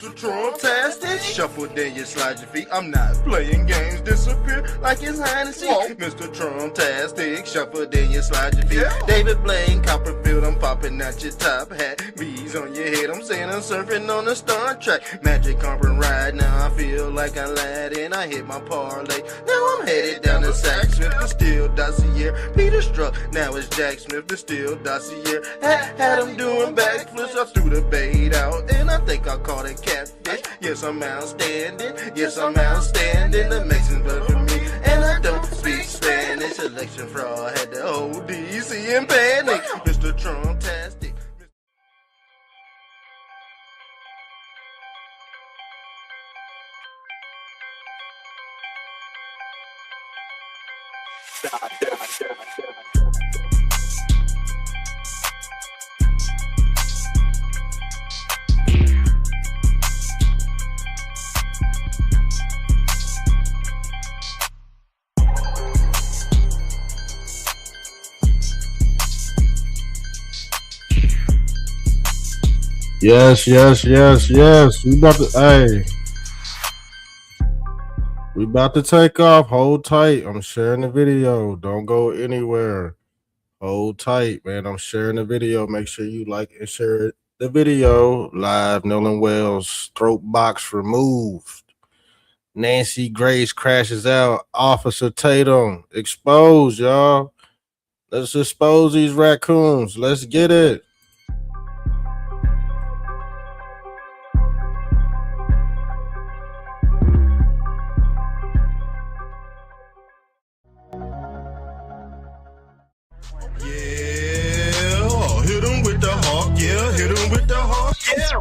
Fantastic, shuffle then you slide your feet. I'm not playing games, disappear like it's hide and seek. Mr. Trump-tastic, shuffle then you slide your feet. Yeah. David Blaine, Copperfield, I'm popping out your top hat. Bees on your head, I'm saying I'm surfing on a Star Trek. Magic carpet ride, now I feel like Aladdin. I hit my parlay, now I'm headed down to Sack Smith, the Steel Dossier. Peter Struck, now it's Jack Smith, the Steel Dossier. Had him doing backflips, I threw the bait out, and I think I caught it catfish. Yes, I'm outstanding. Yes, I'm outstanding. The Mexicans vote for me, and I don't speak Spanish. Election fraud had the whole DC in panic. Mr. Trump-tastic. Yes. We about to take off. Hold tight. I'm sharing the video. Don't go anywhere. Hold tight, man. I'm sharing the video. Make sure you like and share the video. Live Nolan Wells throat box removed. Nancy Grace crashes out. Officer Tatum exposed, y'all. Let's expose these raccoons. Let's get it.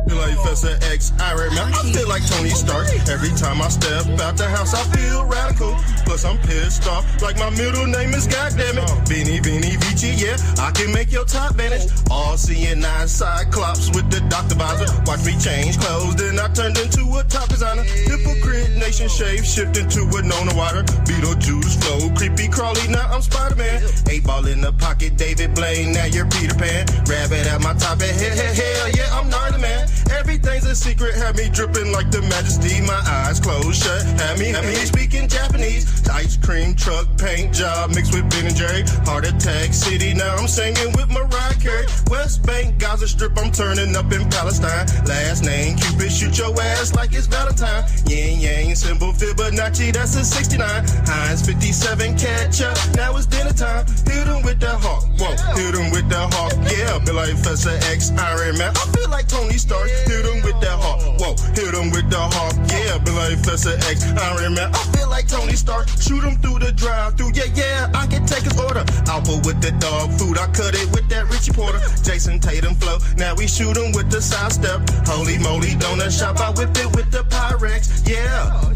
Feel like Professor X, Iron Man. I feel like Tony Stark. Every time I step out the house, I feel radical. Plus, I'm pissed off, like my middle name is goddammit. Beanie Vici, yeah, I can make your top vanish. All seeing nine cyclops with the doctor visor. Watch me change clothes, then I turned into a top designer. Hypocrite nation shape, shift into a Nona water. Beetlejuice flow, creepy crawly, now I'm Spider-Man. 8-ball in the pocket, David Blaine, now you're Peter Pan. Rabbit at my top, hell yeah, I'm gnarly, man. Everything's a secret, have me dripping like the majesty. My eyes closed shut, have me speaking Japanese. Ice cream truck, paint job, mixed with Ben and Jerry. Heart attack city, now I'm singing with Mariah Carey. West Bank, Gaza Strip, I'm turning up in Palestine. Last name Cupid, shoot your ass like it's Valentine. Yin Yang, symbol Fibonacci, that's a 69. Heinz 57, catch up, now it's dinner time. Hit him with the hawk, whoa, hit him with the hawk. Yeah, be like Professor X, Iron Man. I feel like Tony Stark, hit him with that hawk, whoa, hit him with the hawk. Yeah, be like Professor X, Iron Man. I feel like Tony Stark, shoot him through the drive-through. Yeah, I can take his order. Alpha with the dog food, I cut it with that Richie Porter. Jason Tatum flow, now we shoot him with the side step. Holy moly, donut shop, I whip it with the Pyrex. Yeah,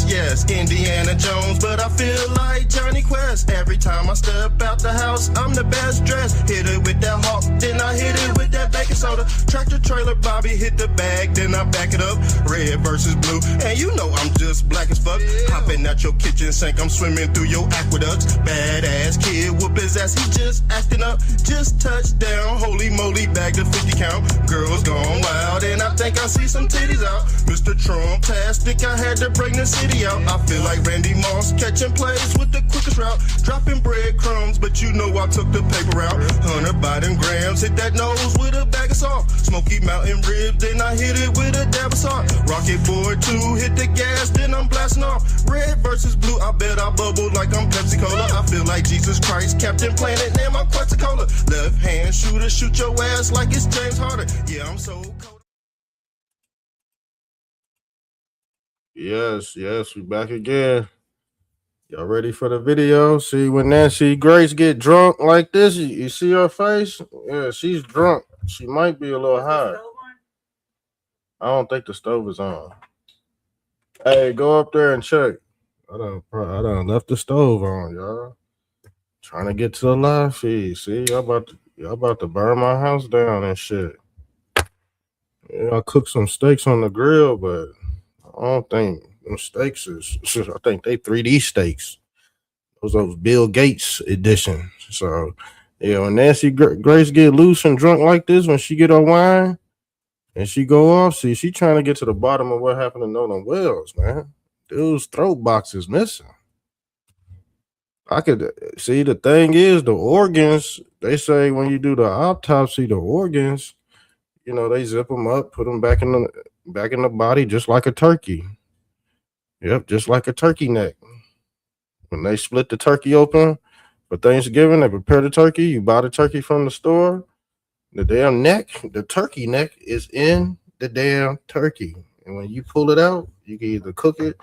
yes, Indiana Jones, but I feel like Johnny Quest. Every time I step out the house, I'm the best dressed. Hit it with that hawk, then I hit it with that baking soda. Tractor trailer Bobby hit the bag, then I back it up. Red versus blue, and you know I'm just black as fuck. Hopping out your kitchen sink, I'm swimming through your aqueducts. Badass kid, whoop his ass, he just acting up. Just touched down, holy moly, bagged a 50 count. Girls gone wild, and I think I see some titties out. Mr. Trump-tastic, I had to bring the city out. I feel like Randy Moss, catching plays with the quickest route. Dropping breadcrumbs, but you know I took the paper route. 100 Biden grams, hit that nose with a bag of salt. Smoky Mountain ribs, then I hit it with a dab of salt. Rocket board 2, hit the gas, then I'm blasting off. Red versus blue, I bet I bubble like I'm Pepsi Cola. I feel like Jesus Christ, Captain Planet, name I'm Quetzalcoatl. Left hand shooter, shoot your ass like it's James Harden. Yeah, I'm so cold. Yes, we back again. Y'all ready for the video? See, when Nancy Grace get drunk like this, you see her face? Yeah, she's drunk. She might be a little high. I don't think the stove is on. Hey, go up there and check. I done left the stove on, y'all. Trying to get to the live feed. See, y'all about to burn my house down and shit. Yeah, I cooked some steaks on the grill, but I don't think them steaks is. I think they 3D steaks. Those Bill Gates edition. So, yeah, when Nancy Grace get loose and drunk like this, when she get her wine, And she go off. See, she trying to get to the bottom of what happened to Nolan Wells, man. Dude's throat box is missing. I could see the thing is the organs. They say when you do the autopsy, the organs, they zip them up, put them back in the body, just like a turkey. Yep, just like a turkey neck. When they split the turkey open for Thanksgiving, they prepare the turkey. You buy the turkey from the store. The damn neck, the turkey neck is in the damn turkey. And when you pull it out, you can either cook it,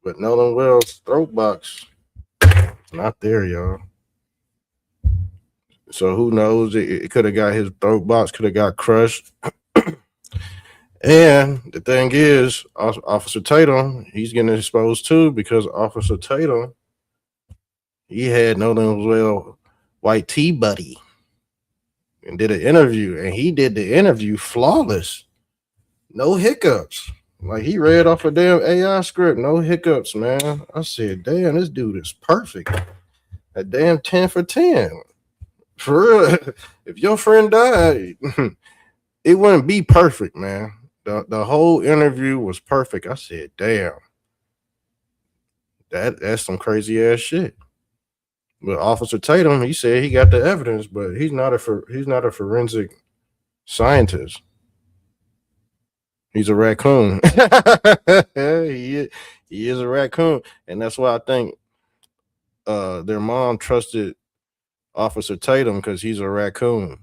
but Nolan Wells' throat box, not there, y'all. So who knows? It could have got his throat box, could have got crushed. And the thing is, Officer Tatum, he's getting exposed too because Officer Tatum, he had Nolan Wells' white tea buddy and did an interview, and he did the interview flawless. No hiccups. Like he read off a damn AI script, no hiccups, man. I said, damn, this dude is perfect. A damn 10 for 10. For real. If your friend died, it wouldn't be perfect, man. The whole interview was perfect. I said, damn. That's some crazy ass shit. But Officer Tatum, he said he got the evidence, but he's not a forensic scientist. He's a raccoon. he is a raccoon, and that's why I think their mom trusted Officer Tatum because he's a raccoon.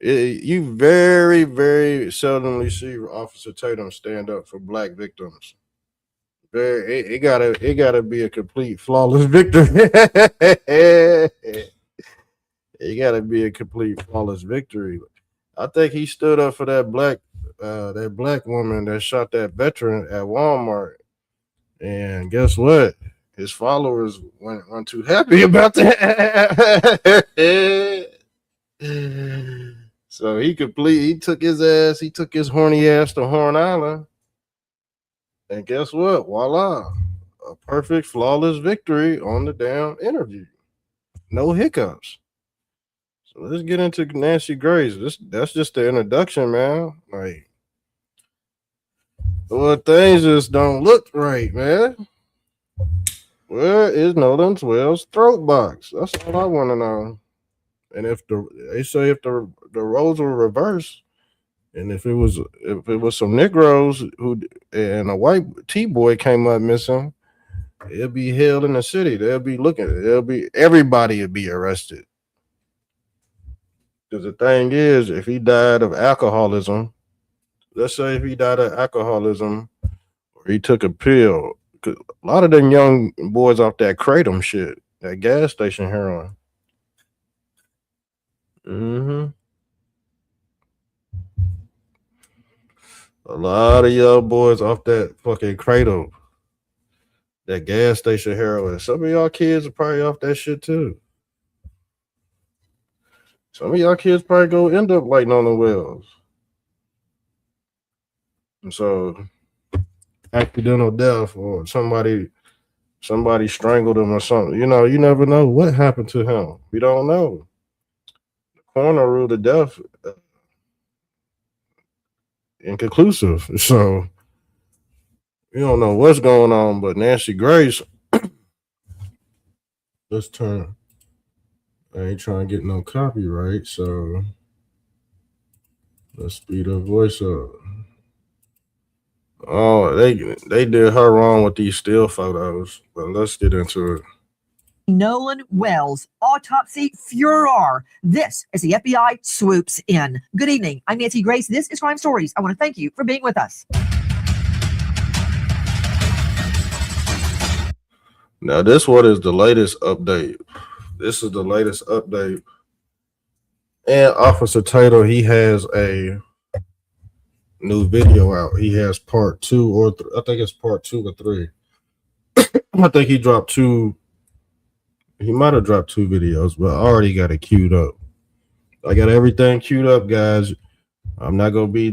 You very, very seldomly see Officer Tatum stand up for black victims. It gotta be a complete flawless victory. It gotta be a complete flawless victory. I think he stood up for that black woman that shot that veteran at Walmart. And guess what? His followers weren't too happy about that. So he took his horny ass to Horn Island. And guess what? Voila. A perfect, flawless victory on the damn interview. No hiccups. So let's get into Nancy Grace. That's just the introduction, man. Like, well, things just don't look right, man. Where is Nolan Wells' throat box? That's all I want to know. And if the roles were reversed, and if it was some Negroes and a white T-boy came up missing, it'll be held in the city. Everybody would be arrested. Because the thing is, if he died of alcoholism, let's say if he died of alcoholism or he took a pill, a lot of them young boys off that Kratom shit, that gas station heroin. Mm-hmm. A lot of young boys off that fucking Kratom, that gas station heroin. Some of y'all kids are probably off that shit too. Some of y'all kids probably go end up like Nolan Wells. And so accidental death or somebody strangled him or something. You never know what happened to him. We don't know. The coroner ruled the death inconclusive. So we don't know what's going on, but Nancy Grace, let's turn. I ain't trying to get no copyright, so let's speed her voice up. Oh, they did her wrong with these still photos, but let's get into it. Nolan Wells autopsy furor. This is the FBI swoops in. Good evening. I'm Nancy Grace. This is Crime Stories. I want to thank you for being with us. Now, this one is the latest update. This is the latest update. And Officer Tatum, he has a new video out. He has part 2 or I think it's part 2 or 3. I think he dropped 2. He might have dropped 2 videos, but I already got it queued up. I got everything queued up, guys. I'm not gonna be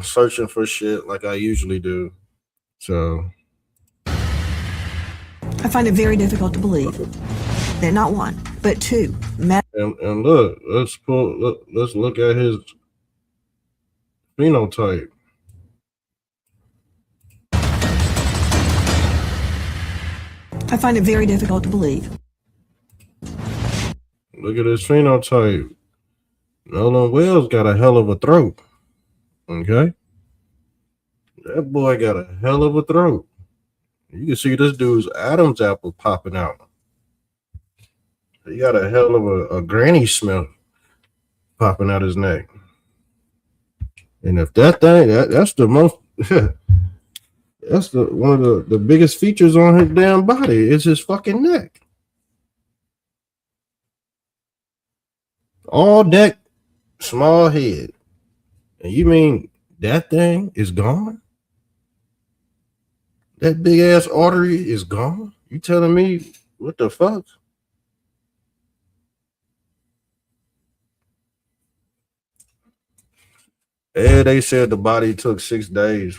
searching for shit like I usually do. So I find it very difficult to believe that not one, but 2. And look, let's look at his phenotype. I find it very difficult to believe. Look at his phenotype. Nolan Wells got a hell of a throat. Okay? That boy got a hell of a throat. You can see this dude's Adam's apple popping out. He got a hell of a granny smell popping out his neck. And if that thing, that's the most, that's the one of the biggest features on his damn body is his fucking neck. All neck, small head. And you mean that thing is gone? That big ass artery is gone? You telling me what the fuck? Yeah, they said the body took 6 days.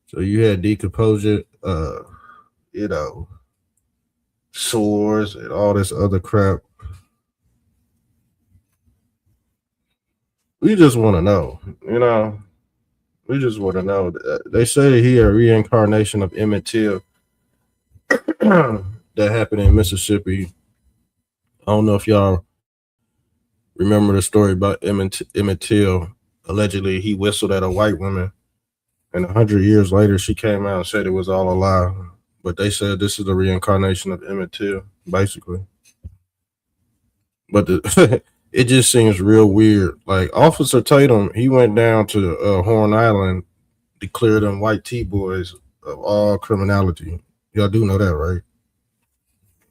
So you had decomposure, sores and all this other crap. We just want to know, we just want to know. They say he a reincarnation of Emmett Till that happened in Mississippi. I don't know if y'all remember the story about Emmett Till. Allegedly, he whistled at a white woman, and 100 years later, she came out and said it was all a lie. But they said this is the reincarnation of Emmett Till, basically. But it just seems real weird. Like Officer Tatum, he went down to Horn Island, declared them white T-boys of all criminality. Y'all do know that, right?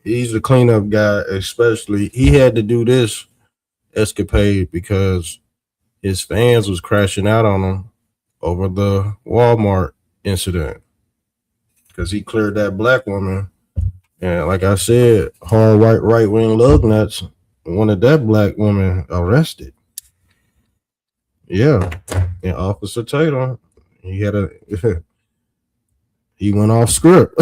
He's the cleanup guy, especially. He had to do this escapade because his fans was crashing out on him over the Walmart incident because he cleared that black woman. And like I said, hard right-wing lug nuts wanted that black woman arrested. Yeah. And Officer Tatum, he had he went off script.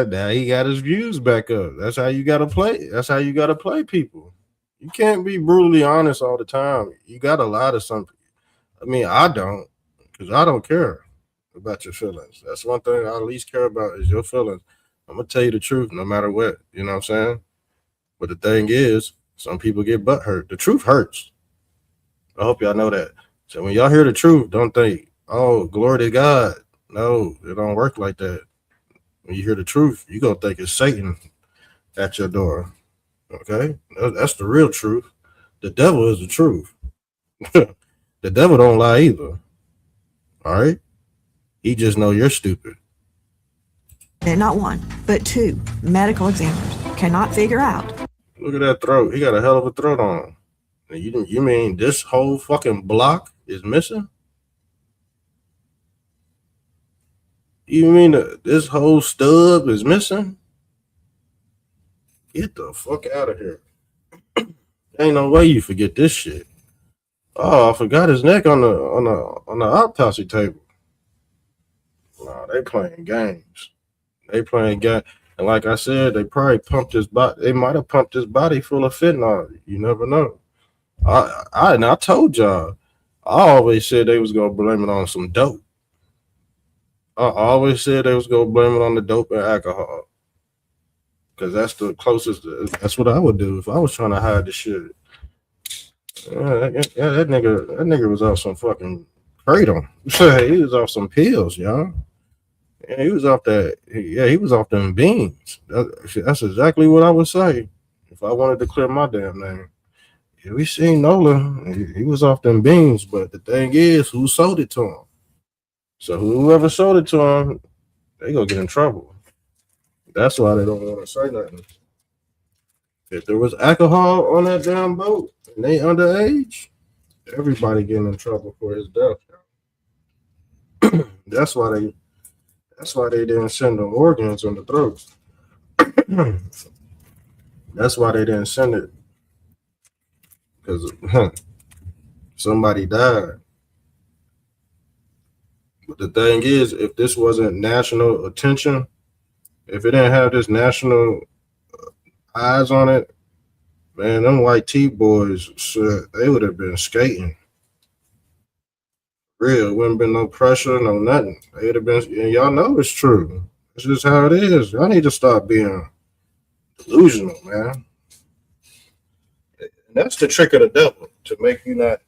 Now he got his views back up. That's how you gotta play. That's how you gotta play people. You can't be brutally honest all the time. You gotta lie to something. I mean, I don't, because I don't care about your feelings. That's one thing I at least care about is your feelings. I'm gonna tell you the truth no matter what. You know what I'm saying? But the thing is, some people get butt hurt. The truth hurts. I hope y'all know that. So when y'all hear the truth, don't think, oh, glory to God. No, it don't work like that. When you hear the truth, you gonna think it's Satan at your door. Okay? That's the real truth. The devil is the truth. The devil don't lie either. All right? He just know you're stupid. And not one, but 2 medical examiners cannot figure out. Look at that throat. He got a hell of a throat on. You mean this whole fucking block is missing? You mean this whole stub is missing? Get the fuck out of here. Ain't no way you forget this shit. Oh, I forgot his neck on the autopsy table. Nah, they playing games. They playing games. And like I said, they probably pumped his body. They might have pumped his body full of fentanyl. You never know. I told y'all. I always said they was gonna blame it on some dope. I always said they was gonna blame it on the dope and alcohol. Cause that's the closest. That's what I would do if I was trying to hide the shit. That nigga was off some fucking kratom. He was off some pills, y'all. Yeah, he was off that. Yeah, he was off them beans. That's exactly what I would say if I wanted to clear my damn name. Yeah, we seen Nolan. He was off them beans, but the thing is, who sold it to him? So whoever sold it to him, they gonna get in trouble. That's why they don't want to say nothing. If there was alcohol on that damn boat and they underage, everybody getting in trouble for his death. That's why they didn't send them organs on the throat. That's why they didn't send it. Because somebody died. But the thing is, if this wasn't national attention, if it didn't have this national eyes on it, Man, them white T boys, shit, they would have been skating. Real, wouldn't been no pressure, no nothing. They'd have been, and y'all know it's true. It's just how it is. Y'all need to stop being delusional, man. And that's the trick of the devil to make you not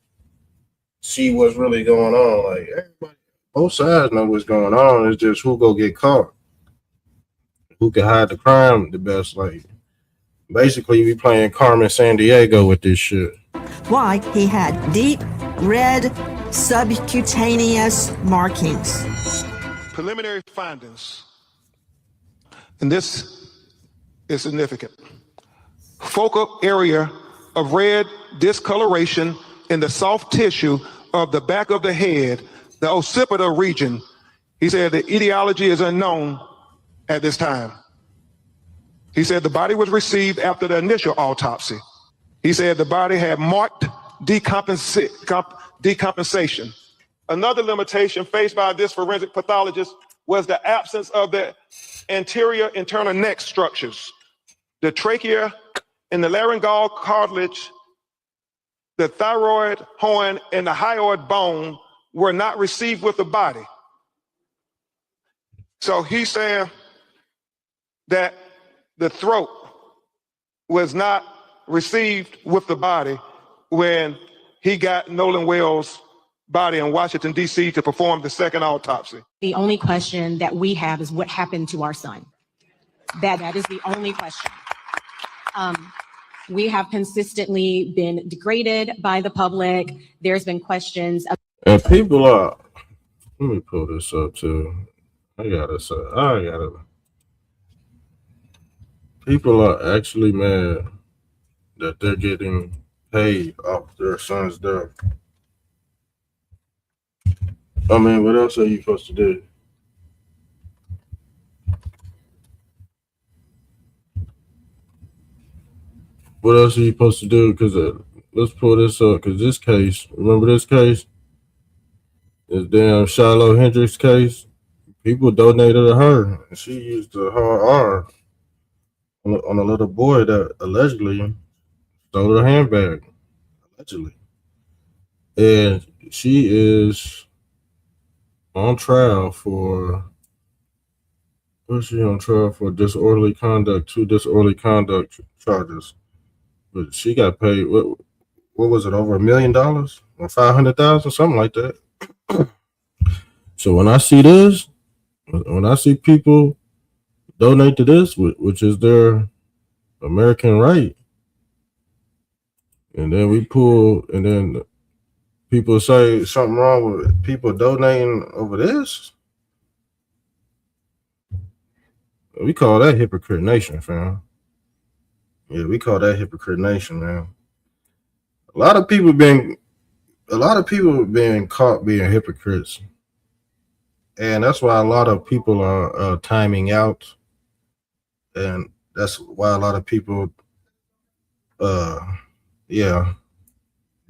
see what's really going on. Like everybody, both sides know what's going on. It's just who go get caught, who can hide the crime the best. Like basically, we playing Carmen San Diego with this shit. Why? He had deep red subcutaneous markings. Preliminary findings, and this is significant. Focal area of red discoloration in the soft tissue of the back of the head, the occipital region. He said the etiology is unknown at this time. He said the body was received after the initial autopsy. He said the body had marked decompensation. Another limitation faced by this forensic pathologist was the absence of the anterior internal neck structures. The trachea and the laryngeal cartilage, the thyroid horn, and the hyoid bone were not received with the body. So he's saying that the throat was not received with the body when he got Nolan Wells' body in Washington, D.C. to perform the second autopsy. The only question that we have is what happened to our son. That is the only question. We have consistently been degraded by the public. There's been questions. And people are, let me pull this up too. People are actually mad that they're getting paid off their son's death. I mean, what else are you supposed to do? What else are you supposed to do? Because let's pull this up. Because this case, remember this case? This damn Shiloh Hendricks case. People donated to her, and she used the hard R on a little boy that allegedly stole her handbag. Allegedly, and she is on trial for. What's she on trial for? Disorderly conduct, 2 disorderly conduct charges. But she got paid. What was it? Over $1 million or 500,000, something like that. So when I see this, when I see people donate to this, which is their American right, and then we pull, and then people say something wrong with people donating over this, we call that hypocrite nation, fam. Yeah, we call that hypocrite nation, man. A lot of people being caught being hypocrites, and that's why a lot of people are timing out, and that's why a lot of people,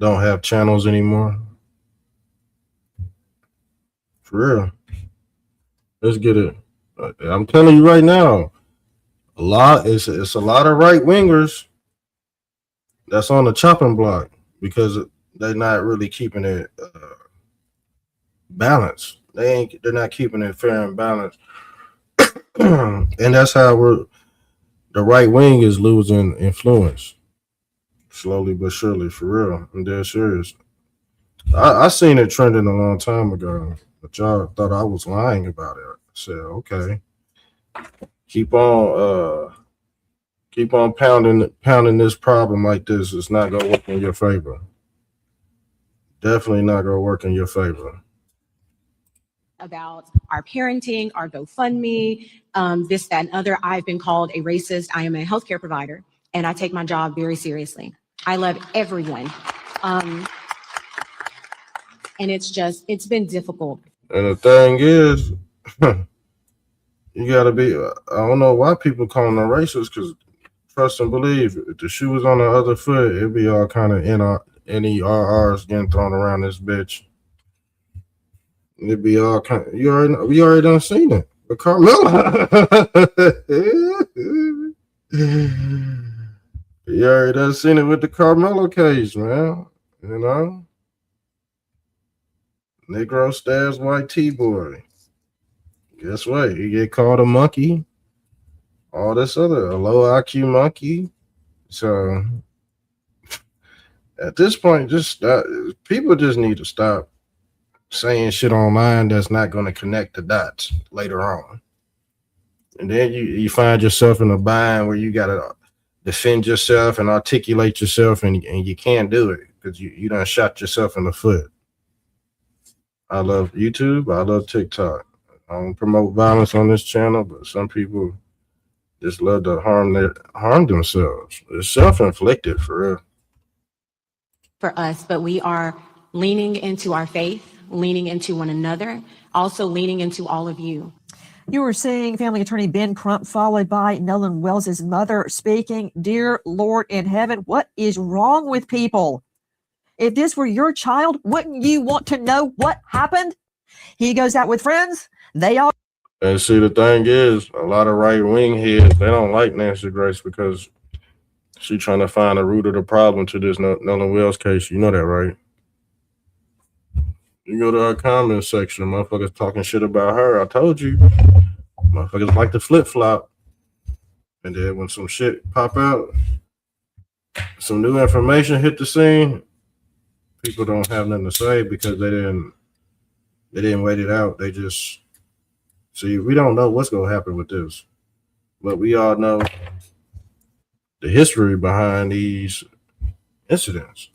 don't have channels anymore. For real, let's get it. I'm telling you right now, it's a lot of right wingers that's on the chopping block because they're not really keeping it balanced. They're not keeping it fair and balanced, and that's how the right wing is losing influence slowly but surely. For real, I'm dead serious. I seen it trending a long time ago, but y'all thought I was lying about it. I said, okay, keep on pounding this problem like this. It's not gonna work in your favor. Definitely not gonna work in your favor. About our parenting, our GoFundMe, this, that, and other. I've been called a racist. I am a healthcare provider, and I take my job very seriously. I love everyone. And it's been difficult. And the thing is, you gotta be, I don't know why people call them racist, because trust and believe, if the shoe was on the other foot, it'd be all kind of NERRs getting thrown around this bitch. It'd be all kind of, we already done seen it. But Carmella, You already done seen it with the Carmelo case, man. You know? Negro stabs white T-boy. Guess what? You get called a monkey. All this other, a low IQ monkey. So at this point, people just need to stop saying shit online that's not going to connect the dots later on. And then you find yourself in a bind where you got to defend yourself and articulate yourself, and you can't do it because you done shot yourself in the foot. I love YouTube. I love TikTok. I don't promote violence on this channel, but some people just love to harm themselves. It's self-inflicted for real. For us, but we are leaning into our faith, leaning into one another, also leaning into all of you. You were seeing family attorney Ben Crump, followed by Nolan Wells' mother, speaking. Dear Lord in heaven, what is wrong with people? If this were your child, wouldn't you want to know what happened? He goes out with friends. They all. And see, the thing is, a lot of right-wing heads, they don't like Nancy Grace because she's trying to find the root of the problem to this Nolan Wells case. You know that, right? You go to our comment section, motherfuckers talking shit about her. I told you. Motherfuckers like to flip-flop. And then when some shit pop out, some new information hit the scene, people don't have nothing to say because they didn't wait it out. They just see, we don't know what's gonna happen with this. But we all know the history behind these incidents.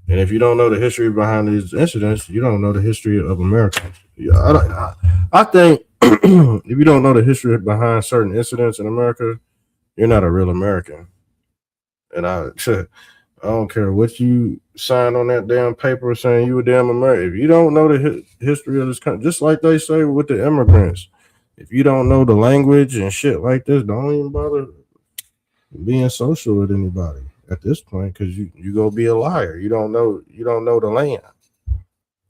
And if you don't know the history behind these incidents, you don't know the history of America. I think if you don't know the history behind certain incidents in America, you're not a real American. And I don't care what you signed on that damn paper saying you a damn American. If you don't know the history of this country, just like they say with the immigrants, if you don't know the language and shit like this, don't even bother being social with anybody at this point, because you go be a liar. You don't know the land.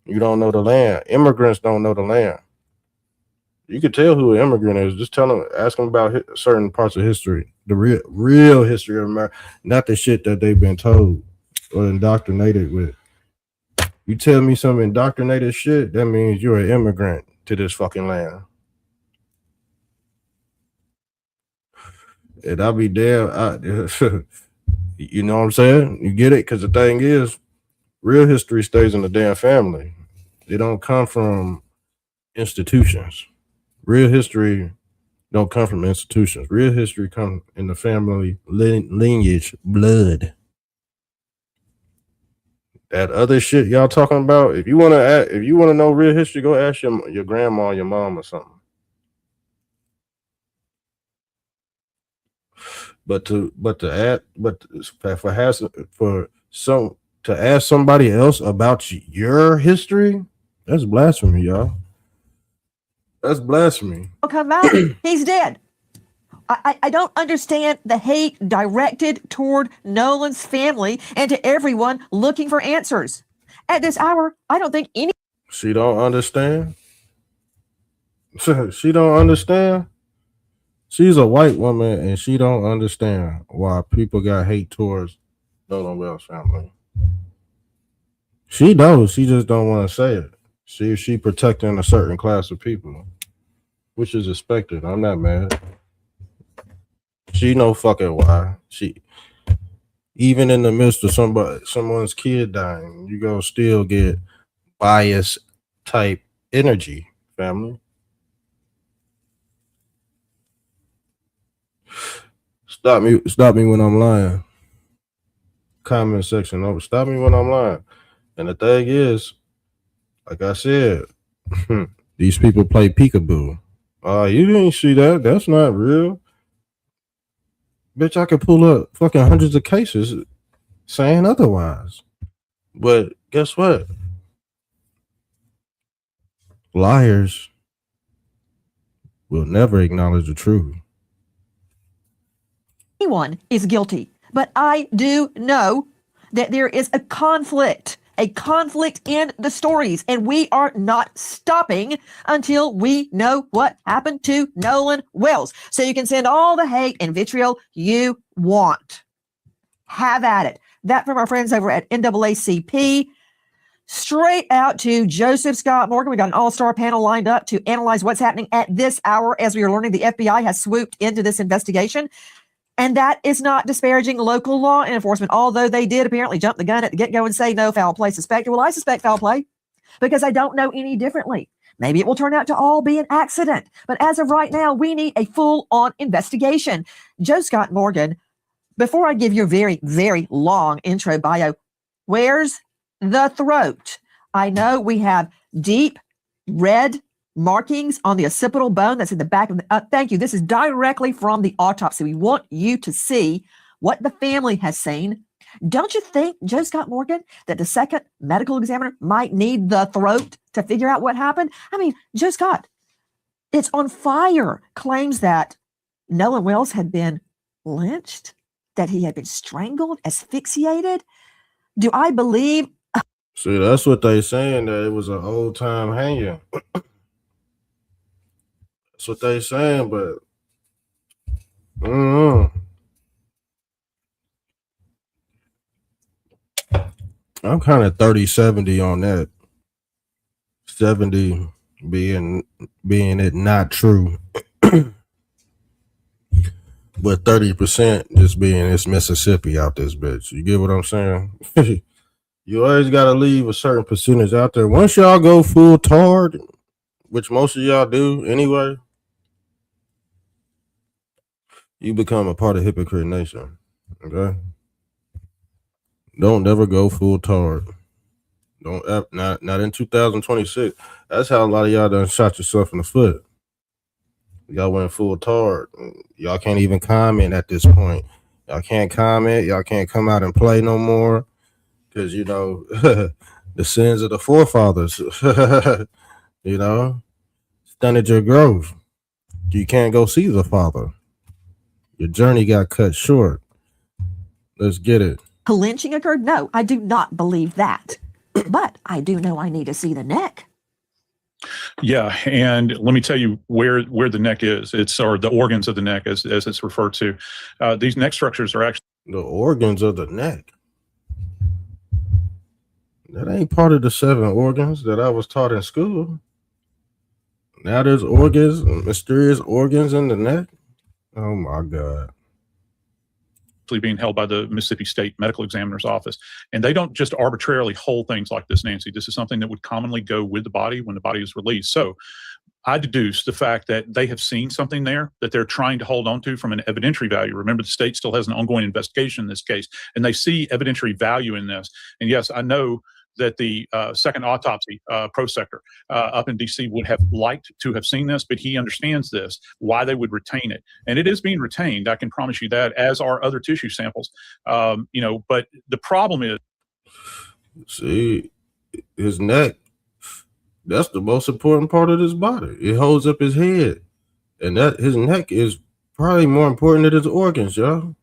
You don't know the land. Immigrants don't know the land. You can tell who an immigrant is. Just ask them about certain parts of history, the real history of America, not the shit that they've been told or indoctrinated with. You tell me some indoctrinated shit, that means you're an immigrant to this fucking land. And I'll be damn. You know what I'm saying? You get it? Because the thing is, real history stays in the damn family. It don't come from institutions. Real history don't come from institutions. Real history comes in the family lineage, blood. That other shit y'all talking about, if you wanna know real history, go ask your grandma, your mom, or something. To ask somebody else about your history, that's blasphemy, y'all. That's blasphemy. Come out. He's dead. I don't understand the hate directed toward Nolan's family and to everyone looking for answers. At this hour, I don't think any. She don't understand. She don't understand. She's a white woman and she don't understand why people got hate towards Nolan Wells' family. She knows, she just don't want to say it. She protecting a certain class of people, which is expected. I'm not mad. She know fucking why. She, even in the midst of someone's kid dying, you gonna still get bias type energy, family. Stop me when I'm lying. Comment section over. Stop me when I'm lying. And the thing is, like I said, these people play peekaboo. You didn't see that. That's not real. Bitch, I could pull up fucking hundreds of cases saying otherwise. But guess what? Liars will never acknowledge the truth. Anyone is guilty, but I do know that there is a conflict in the stories, and we are not stopping until we know what happened to Nolan Wells. So you can send all the hate and vitriol you want. Have at it. That from our friends over at NAACP. Straight out to Joseph Scott Morgan. We got an all-star panel lined up to analyze what's happening at this hour. As we are learning, the FBI has swooped into this investigation. And that is not disparaging local law enforcement, although they did apparently jump the gun at the get-go and say no foul play suspected. Well, I suspect foul play because I don't know any differently. Maybe it will turn out to all be an accident. But as of right now, we need a full-on investigation. Joe Scott Morgan, before I give you a very, very long intro bio, where's the throat? I know we have deep red markings on the occipital bone that's in the back of the, thank you. This is directly from the autopsy. We want you to see what the family has seen. Don't you think, Joe Scott Morgan, that the second medical examiner might need the throat to figure out what happened? I mean, Joe Scott, it's on fire, claims that Nolan Wells had been lynched, that he had been strangled, asphyxiated. Do I believe? See, that's what they saying, that it was an old time hanging. That's what they saying, but I'm kind of 30-70 on that. 70 being it not true. But 30% just being it's Mississippi out this bitch. You get what I'm saying? You always got to leave a certain percentage out there. Once y'all go full tard, which most of y'all do anyway, you become a part of Hypocrite Nation. Okay? Don't never go full tard. Don't not in 2026. That's how a lot of y'all done shot yourself in the foot. Y'all went full tard. Y'all can't even comment at this point. Y'all can't comment. Y'all can't come out and play no more. Because, you know, the sins of the forefathers, you know, stunted your growth. You can't go see the Father. Your journey got cut short. Let's get it. Lynching occurred? No, I do not believe that. But I do know I need to see the neck. Yeah, and let me tell you where the neck is. Or the organs of the neck, as it's referred to. These neck structures are actually the organs of the neck. That ain't part of the 7 organs that I was taught in school. Now there's organs, mysterious organs in the neck. Oh my God. being held by the Mississippi State Medical Examiner's Office. And they don't just arbitrarily hold things like this, Nancy. This is something that would commonly go with the body when the body is released. So I deduce the fact that they have seen something there that they're trying to hold on to from an evidentiary value. Remember, the state still has an ongoing investigation in this case, and they see evidentiary value in this. And yes, I know that the second autopsy prosector up in D.C. would have liked to have seen this, but he understands this, why they would retain it. And it is being retained, I can promise you that, as are other tissue samples. But the problem is... See, his neck, that's the most important part of his body. It holds up his head. And that his neck is probably more important than his organs, y'all.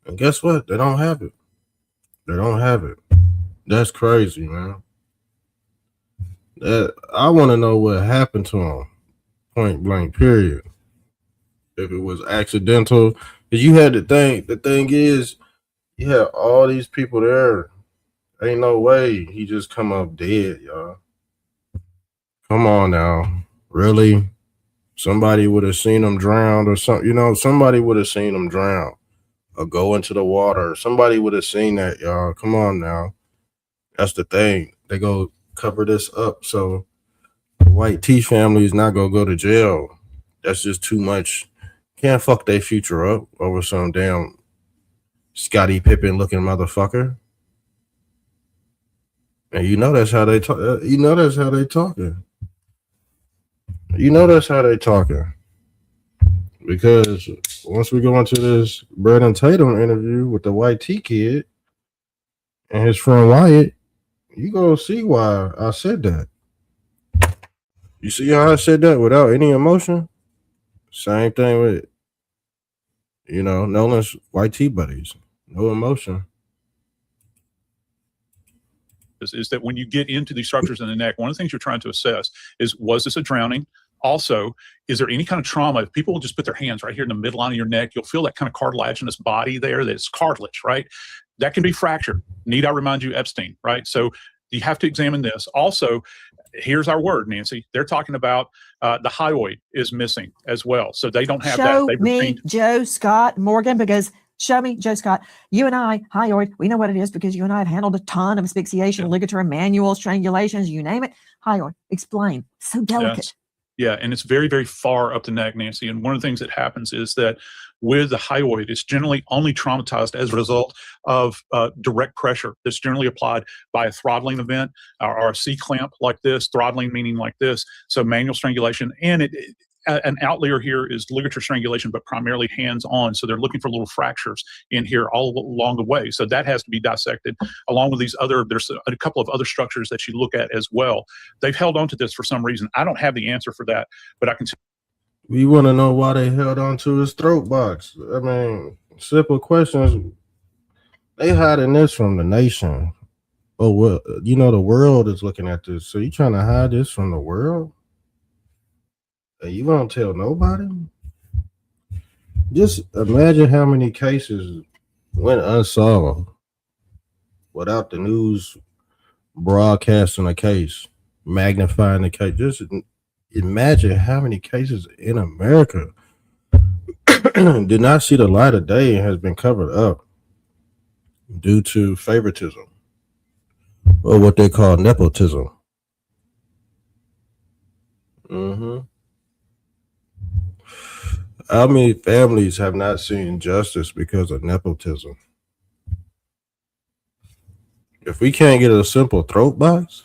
And guess what? They don't have it. They don't have it. That's crazy, man. I want to know what happened to him. Point blank, period. If it was accidental. Because you had the thing is, you had all these people there. Ain't no way he just come up dead, y'all. Come on now. Really? Somebody would have seen him drown or something. Somebody would have seen him drown or go into the water. Somebody would have seen that, y'all. Come on now. That's the thing. They go cover this up so the White T family is not going to go to jail. That's just too much. Can't fuck their future up over some damn Scottie Pippen looking motherfucker. And that's how they talk. That's how they talking. That's how they talking. Because once we go into this Brandon Tatum interview with the White T kid and his friend Wyatt, you gonna see why I said that. You see how I said that without any emotion? Same thing with, Nolan's White T buddies. No emotion. Is that when you get into these structures in the neck, one of the things you're trying to assess is, was this a drowning? Also, is there any kind of trauma? If people will just put their hands right here in the midline of your neck, you'll feel that kind of cartilaginous body there. That's cartilage, right? That can be fractured. Need I remind you, Epstein, right? So you have to examine this. Also, here's our word, Nancy. They're talking about the hyoid is missing as well. So they don't have that. Show They've me retained- Joe Scott Morgan, because show me Joe Scott. You and I, hyoid, we know what it is because you and I have handled a ton of asphyxiation, ligature, manual strangulations, you name it. Hyoid, explain. So delicate. Yes. Yeah, and it's very, very far up the neck, Nancy. And one of the things that happens is that with the hyoid, it's generally only traumatized as a result of direct pressure that's generally applied by a throttling event or a C-clamp like this, throttling meaning like this, so manual strangulation. And an outlier here is ligature strangulation, but primarily hands-on. So they're looking for little fractures in here all along the way. So that has to be dissected along with these other, there's a couple of other structures that you look at as well. They've held on to this for some reason. I don't have the answer for that, but I can tell. We want to know why they held on to his throat box. I mean, simple questions. They hiding this from the nation. Oh, well, you know, the world is looking at this. So you trying to hide this from the world? You won't tell nobody? Just imagine how many cases went unsolved without the news broadcasting a case, magnifying the case. Just imagine how many cases in America did not see the light of day and has been covered up due to favoritism or what they call nepotism. How many families have not seen justice because of nepotism? If we can't get a simple throat box,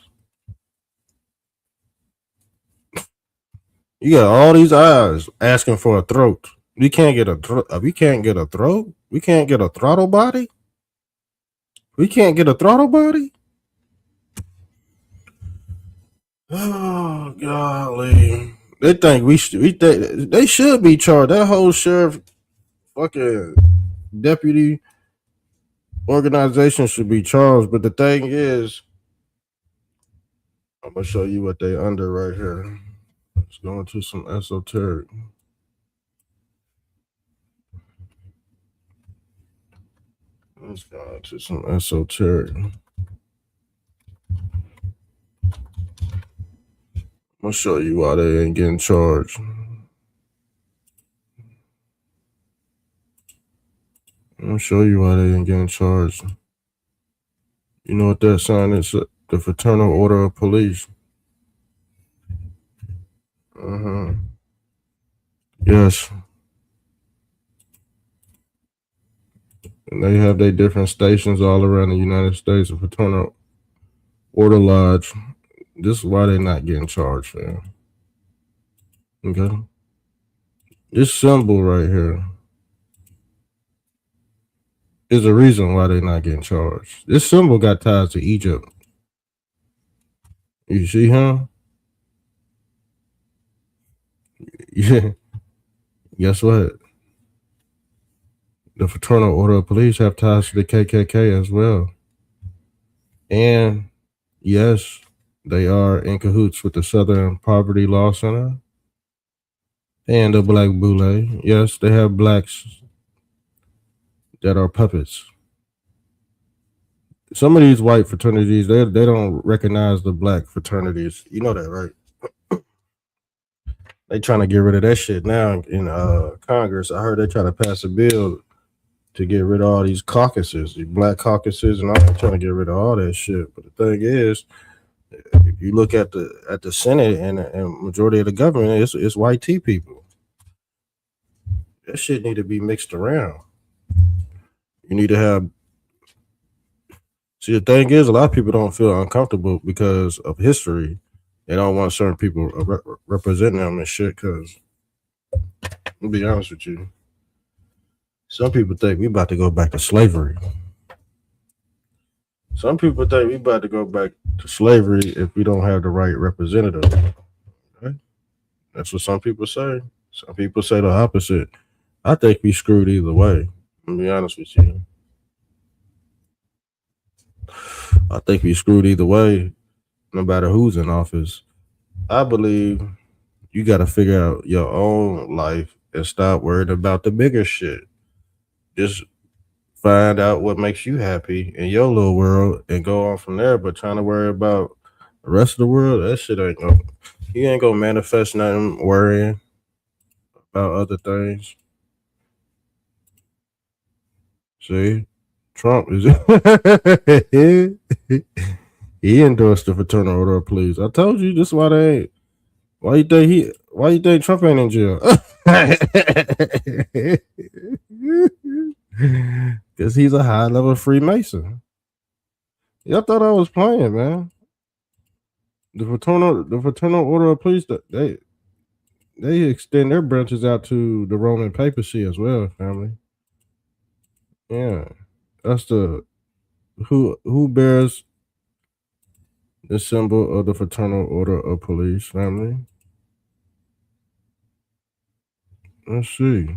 you got all these eyes asking for a throat. We can't get a throat. We can't get a throat. We can't get a throttle body. We can't get a throttle body. Oh golly. They think they should be charged. That whole sheriff fucking deputy organization should be charged. But the thing is, I'm gonna show you what they under right here. Let's go into some esoteric. Let's go into some esoteric. I'm gonna show you why they ain't getting charged. I'm gonna show you why they ain't getting charged. You know what that sign is? The Fraternal Order of Police. Yes. And they have their different stations all around the United States. The Fraternal Order Lodge. This is why they're not getting charged, fam. Okay. This symbol right here is a reason why they're not getting charged. This symbol got ties to Egypt. You see him? Yeah. Guess what? The Fraternal Order of Police have ties to the KKK as well. And yes, they are in cahoots with the Southern Poverty Law Center and the Black Boule. Yes, they have blacks that are puppets. Some of these white fraternities, they don't recognize the black fraternities. You know that, right? They trying to get rid of that shit now in Congress. I heard they trying to pass a bill to get rid of all these caucuses, these black caucuses, and I'm trying to get rid of all that shit. But the thing is, if you look at the Senate and majority of the government, it's white tea people. That shit need to be mixed around. You need to have. See, the thing is, a lot of people don't feel uncomfortable because of history. They don't want certain people representing them and shit. Because, I'll be honest with you, some people think we about to go back to slavery. Some people think we about to go back to slavery if we don't have the right representative. Okay? That's what some people say. Some people say the opposite. I think we screwed either way. I'll be honest with you. I think we screwed either way, no matter who's in office. I believe you got to figure out your own life and stop worrying about the bigger shit. Just find out what makes you happy in your little world and go on from there. But trying to worry about the rest of the world, that shit ain't gonna. You ain't gonna manifest nothing worrying about other things. See, Trump is he endorsed the fraternal order of police. I told you this is why they ain't. Why you think Trump ain't in jail? Because he's a high level Freemason. Y'all thought I was playing, man. The fraternal order of police, they extend their branches out to the Roman papacy as well, family. Yeah, that's the who bears the symbol of the fraternal order of police, family. Let's see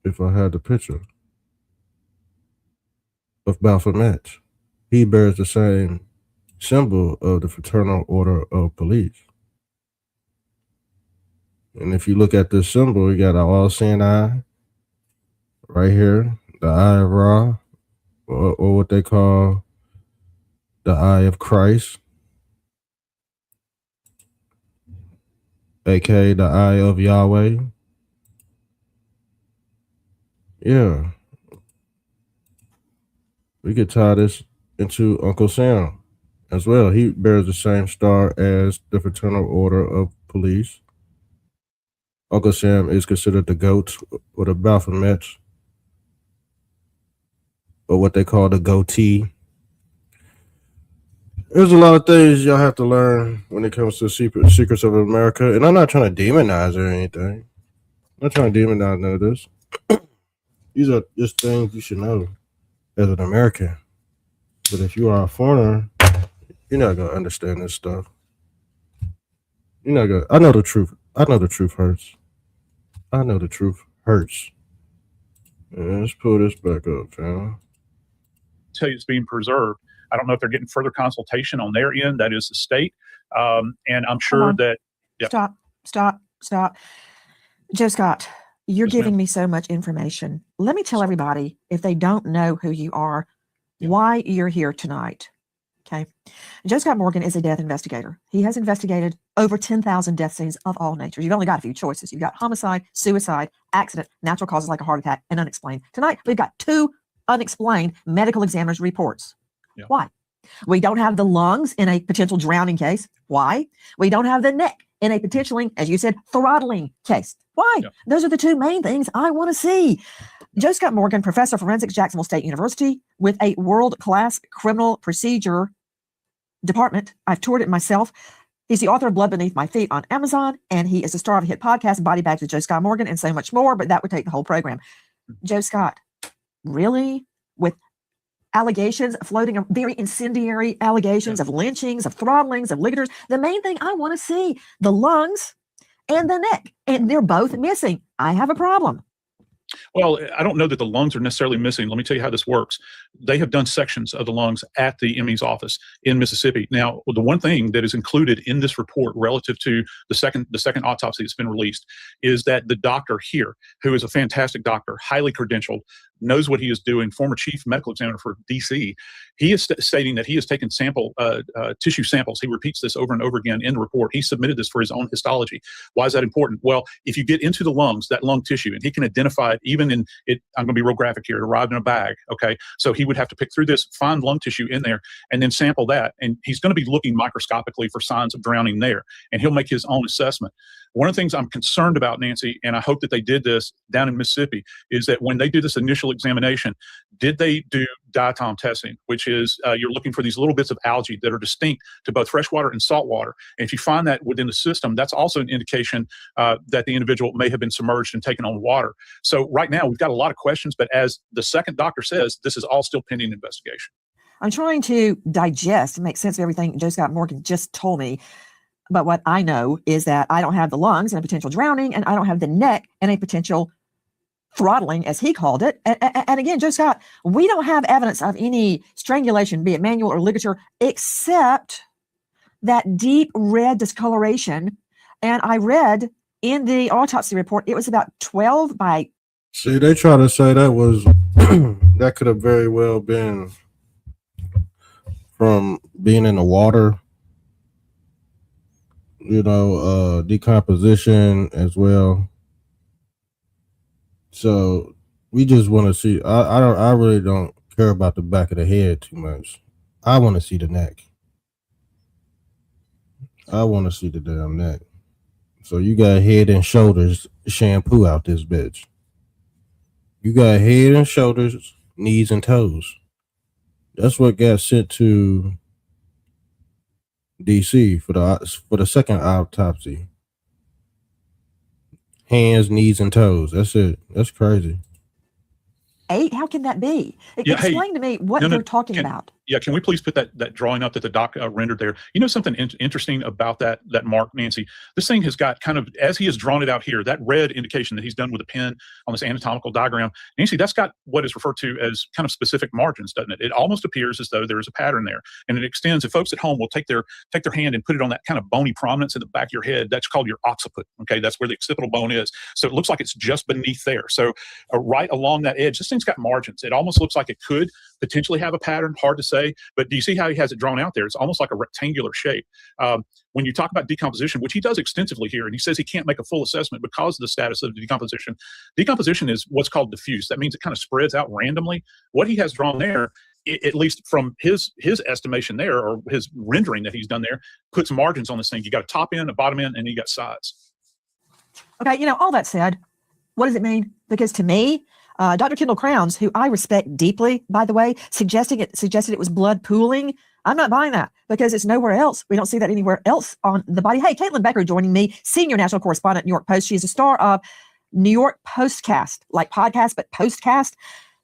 if I had the picture of Baphomet. He bears the same symbol of the fraternal order of police. And if you look at this symbol, you got an all-seeing eye right here, the eye of Ra, or what they call the eye of Christ, aka the eye of Yahweh. Yeah. We could tie this into Uncle Sam as well. He bears the same star as the fraternal order of police. Uncle Sam is considered the goat or the Baphomet, or what they call the goatee. There's a lot of things y'all have to learn when it comes to secrets of America, and I'm not trying to demonize or anything. I'm not trying to demonize none of this. These are just things you should know as an American. But if you are a foreigner, you're not gonna understand this stuff. You're not gonna. I know the truth. I know the truth hurts. I know the truth hurts. Yeah, let's pull this back up, fam. Tell you it's being preserved. I don't know if they're getting further consultation on their end. That is the state, and I'm sure that. Yeah. Stop. Joe Scott, you're Yes, giving ma'am. me so much information. Let me tell everybody, if they don't know who you are, why you're here tonight. Okay. Joe Scott Morgan is a death investigator. He has investigated over 10,000 death scenes of all natures. You've only got a few choices. You've got homicide, suicide, accident, natural causes like a heart attack, and unexplained. Tonight, we've got 2 unexplained medical examiner's reports. Yeah. Why? We don't have the lungs in a potential drowning case. Why? We don't have the neck in a potentially, as you said, throttling case. Why? Yeah. Those are the 2 main things I want to see. Joe Scott Morgan, professor of forensics, Jacksonville State University, with a world-class criminal procedure department. I've toured it myself. He's the author of Blood Beneath My Feet on Amazon, and he is the star of a hit podcast, Body Bags with Joe Scott Morgan, and so much more, but that would take the whole program. Joe Scott, really? With allegations floating, very incendiary allegations of lynchings, of throttlings, of ligatures. The main thing I want to see, the lungs and the neck, and they're both missing. I have a problem. Well, I don't know that the lungs are necessarily missing. Let me tell you how this works. They have done sections of the lungs at the ME's office in Mississippi. Now, the one thing that is included in this report relative to the second autopsy that's been released is that the doctor here, who is a fantastic doctor, highly credentialed, knows what he is doing, former chief medical examiner for DC, he is stating that he has taken tissue samples. He repeats this over and over again in the report. He submitted this for his own histology. Why is that important? Well, if you get into the lungs, that lung tissue, and he can identify it even in it, I'm going to be real graphic here, it arrived in a bag, okay? So he would have to pick through this, find lung tissue in there, and then sample that. And he's going to be looking microscopically for signs of drowning there, and he'll make his own assessment. One of the things I'm concerned about, Nancy, and I hope that they did this down in Mississippi, is that when they do this initial examination, did they do diatom testing, which is you're looking for these little bits of algae that are distinct to both freshwater and saltwater. And if you find that within the system, that's also an indication that the individual may have been submerged and taken on water. So right now, we've got a lot of questions, but as the second doctor says, this is all still pending investigation. I'm trying to digest and make sense of everything Joe Scott Morgan just told me. But what I know is that I don't have the lungs and a potential drowning, and I don't have the neck and a potential throttling, as he called it. And again, Joe Scott, we don't have evidence of any strangulation, be it manual or ligature, except that deep red discoloration. And I read in the autopsy report, it was about 12 by. See, they try to say that was that could have very well been from being in the water, decomposition as well. So we just want to see. I really don't care about the back of the head too much. I want to see the neck. I want to see the damn neck. So you got head and shoulders shampoo out this bitch. You got head and shoulders, knees and toes. That's what got sent to DC for the second autopsy. Hands, knees, and toes. That's it. That's crazy. 8? How can that be? Yeah, hey, Explain to me what you're talking about. Yeah, can we please put that drawing up that the doc rendered there? You know something interesting about that mark, Nancy? This thing has got kind of, as he has drawn it out here, that red indication that he's done with a pen on this anatomical diagram. Nancy, that's got what is referred to as kind of specific margins, doesn't it? It almost appears as though there is a pattern there, and it extends. If folks at home will take their hand and put it on that kind of bony prominence in the back of your head, that's called your occiput. Okay, that's where the occipital bone is. So it looks like it's just beneath there. So right along that edge, this thing's got margins. It almost looks like it could potentially have a pattern. Hard to say, but do you see how he has it drawn out there? It's almost like a rectangular shape. When you talk about decomposition, which he does extensively here, and he says he can't make a full assessment because of the status of the decomposition. Decomposition is what's called diffuse. That means it kind of spreads out randomly. What he has drawn there, at least from his estimation there, or his rendering that he's done there, puts margins on this thing. You got a top end, a bottom end, and you got sides. Okay, all that said, what does it mean? Because to me, Dr. Kendall Crowns, who I respect deeply, by the way, suggested it was blood pooling. I'm not buying that because it's nowhere else. We don't see that anywhere else on the body. Hey, Caitlin Becker joining me, senior national correspondent, New York Post. She is a star of New York Postcast, like podcast, but Postcast.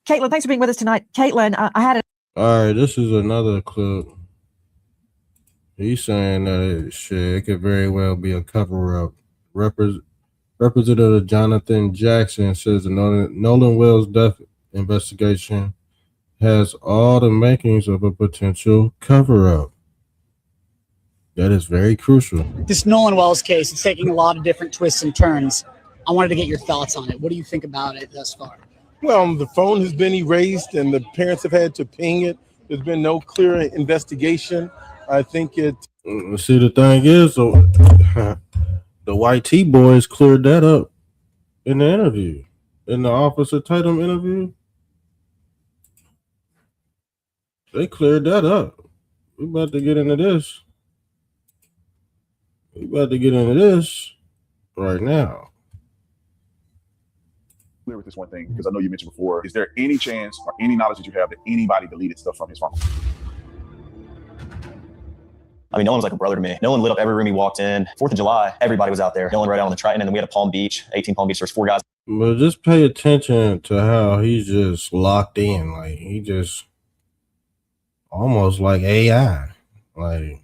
Caitlin, thanks for being with us tonight. Caitlin, I had it. All right, this is another clip. He's saying that it could very well be a cover-up. Representative Jonathan Jackson says the Nolan Wells death investigation has all the makings of a potential cover-up. That is very crucial. This Nolan Wells case is taking a lot of different twists and turns. I wanted to get your thoughts on it. What do you think about it thus far? Well, the phone has been erased and the parents have had to ping it. There's been no clear investigation. I think it... See, the thing is... the white T boys cleared that up in the interview, in the Officer Tatum interview. They cleared that up. We about to get into this. Right now. Clear with this one thing, because I know you mentioned before, is there any chance or any knowledge that you have that anybody deleted stuff from his phone? I mean, Nolan was like a brother to me. Nolan lit up every room he walked in. 4th of July, everybody was out there. Nolan rode out on the Triton, and then we had a Palm Beach, 18 Palm Beach. There's 4 guys. But just pay attention to how he's just locked in. Like, he just almost like AI. Like,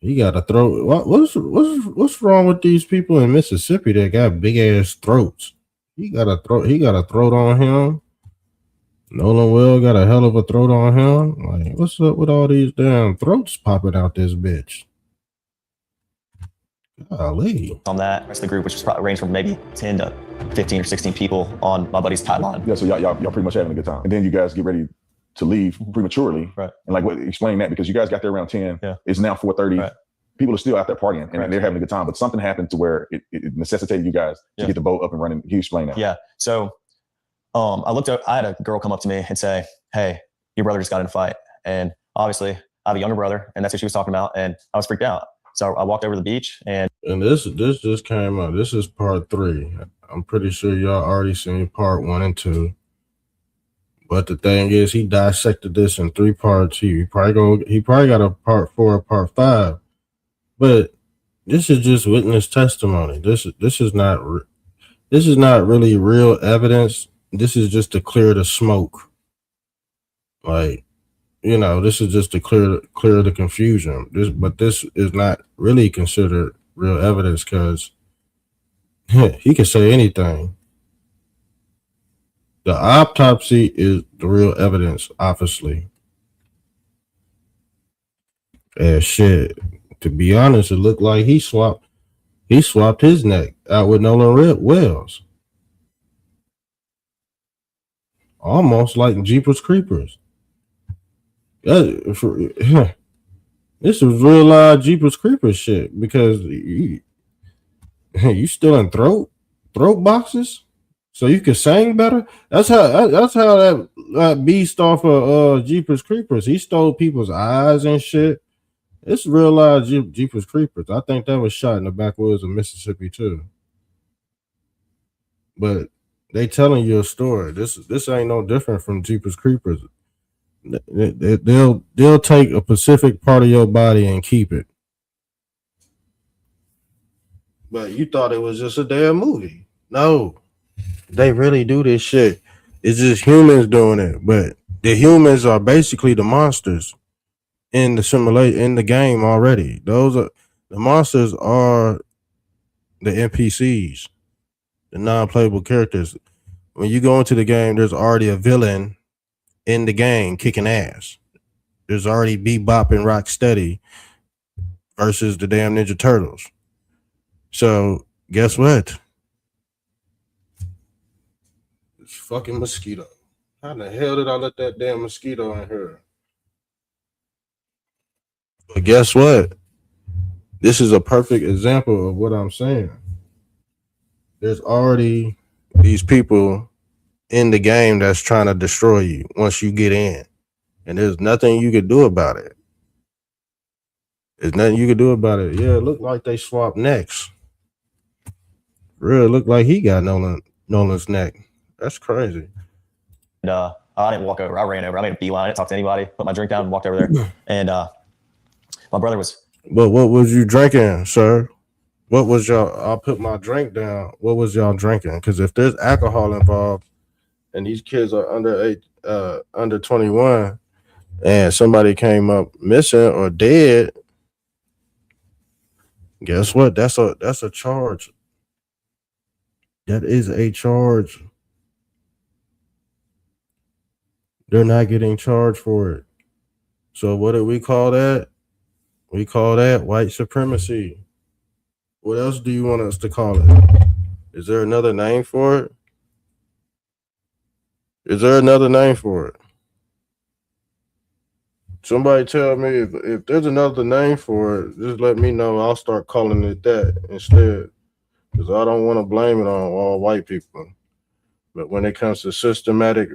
he got a throat. What's wrong with these people in Mississippi that got big ass throats? He got a throat on him. Nolan Will got a hell of a throat on him. Like, what's up with all these damn throats popping out this bitch? Golly. On that, the rest of the group, which was probably ranged from maybe 10 to 15 or 16 people on my buddy's timeline. Yeah, so y'all pretty much having a good time. And then you guys get ready to leave prematurely. Right. And like, explain that, because you guys got there around 10. Yeah. It's now 4:30. Right. People are still out there partying and they're having a good time. But something happened to where it necessitated you guys to get the boat up and running. Can you explain that? Yeah. So I looked up, I had a girl come up to me and say, "Hey, your brother just got in a fight." And obviously I have a younger brother, and that's what she was talking about. And I was freaked out. So I walked over to the beach, and this just came out. This is part 3. I'm pretty sure y'all already seen part 1 and 2. But the thing is, he dissected this in 3 parts. He probably got a part 4 or part 5. But this is just witness testimony. This is not really real evidence. This is just to clear the smoke. Like, this is just to clear the confusion. But this is not really considered real evidence, because he can say anything. The autopsy is the real evidence, obviously. And shit, to be honest, it looked like he swapped his neck out with Nolan Wells. almost like Jeepers Creepers. This is real live Jeepers Creepers shit because you still in throat boxes so you can sing better. That's how that beast off of Jeepers Creepers. He stole people's eyes and shit. It's real live Jeepers Creepers. I think that was shot in the backwoods of Mississippi too. But they telling you a story. This ain't no different from Jeepers Creepers. They'll take a specific part of your body and keep it. But you thought it was just a damn movie. No, they really do this shit. It's just humans doing it. But the humans are basically the monsters in the game already. Those are the monsters are the NPCs, the non-playable characters. When you go into the game, there's already a villain in the game kicking ass. There's already Bebop and Rocksteady versus the damn Ninja Turtles. So guess what? It's fucking mosquito. How the hell did I let that damn mosquito in here? But guess what? This is a perfect example of what I'm saying. There's already these people in the game that's trying to destroy you once you get in. And there's nothing you can do about it. There's nothing you can do about it. Yeah, it looked like they swapped necks. Real looked like he got Nolan's neck. That's crazy. And I didn't walk over. I ran over. I made a beeline. I didn't talk to anybody. Put my drink down and walked over there. And my brother was. But what was you drinking, sir? What was y'all? I'll put my drink down. What was y'all drinking? Because if there's alcohol involved, and these kids are under 21, and somebody came up missing or dead, guess what? That's a charge. That is a charge. They're not getting charged for it. So what do we call that? We call that white supremacy. What else do you want us to call it? Is there another name for it? Is there another name for it? Somebody tell me if there's another name for it, just let me know. I'll start calling it that instead. Because I don't want to blame it on all white people. But when it comes to systematic,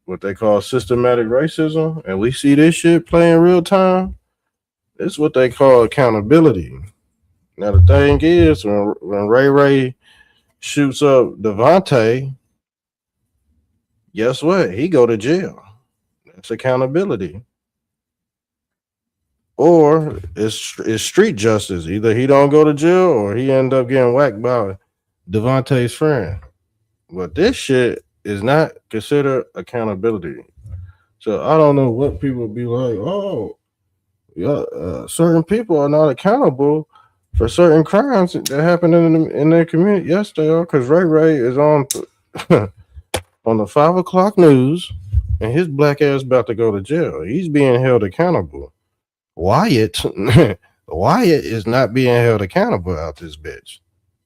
what they call systematic racism, and we see this shit play in real time, it's what they call accountability. Now, the thing is, when Ray shoots up Devontae, guess what? He go to jail. That's accountability. Or it's street justice. Either he don't go to jail or he end up getting whacked by Devontae's friend. But this shit is not considered accountability. So I don't know what people be like, oh, yeah, certain people are not accountable for certain crimes that happened in their community. Yes, they are, because Ray is on on the 5 o'clock news, and his black ass about to go to jail. He's being held accountable. Wyatt is not being held accountable out this bitch.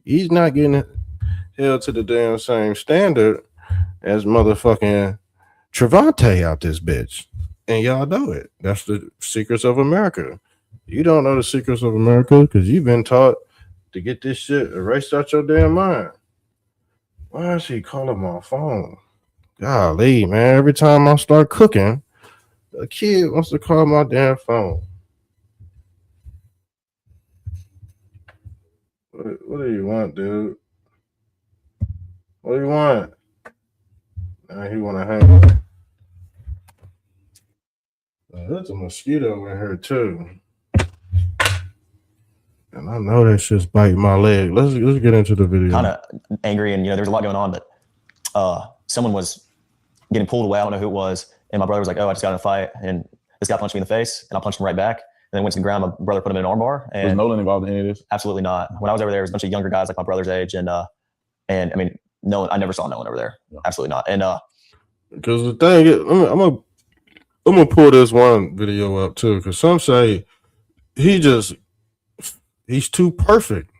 He's not getting held to the damn same standard as motherfucking Trevante out this bitch. And y'all know it. That's the secrets of America. You don't know the secrets of America because you've been taught to get this shit erased out your damn mind. Why is he calling my phone? Golly, man. Every time I start cooking, a kid wants to call my damn phone. What do you want, dude? What do you want? He want to hang. There's a mosquito in here too, and I know that shit's biting my leg. Let's get into the video. Kind of angry, and there's a lot going on, but someone was getting pulled away. I don't know who it was, and my brother was like, "Oh, I just got in a fight," and this guy punched me in the face, and I punched him right back. And then went to the ground. My brother put him in an armbar. And was Nolan involved in any of this? Absolutely not. When I was over there, it was a bunch of younger guys like my brother's age, and I mean, Nolan. I never saw Nolan over there. No. Absolutely not. And because the thing is, I'm gonna pull this one video up too, because some say he's too perfect.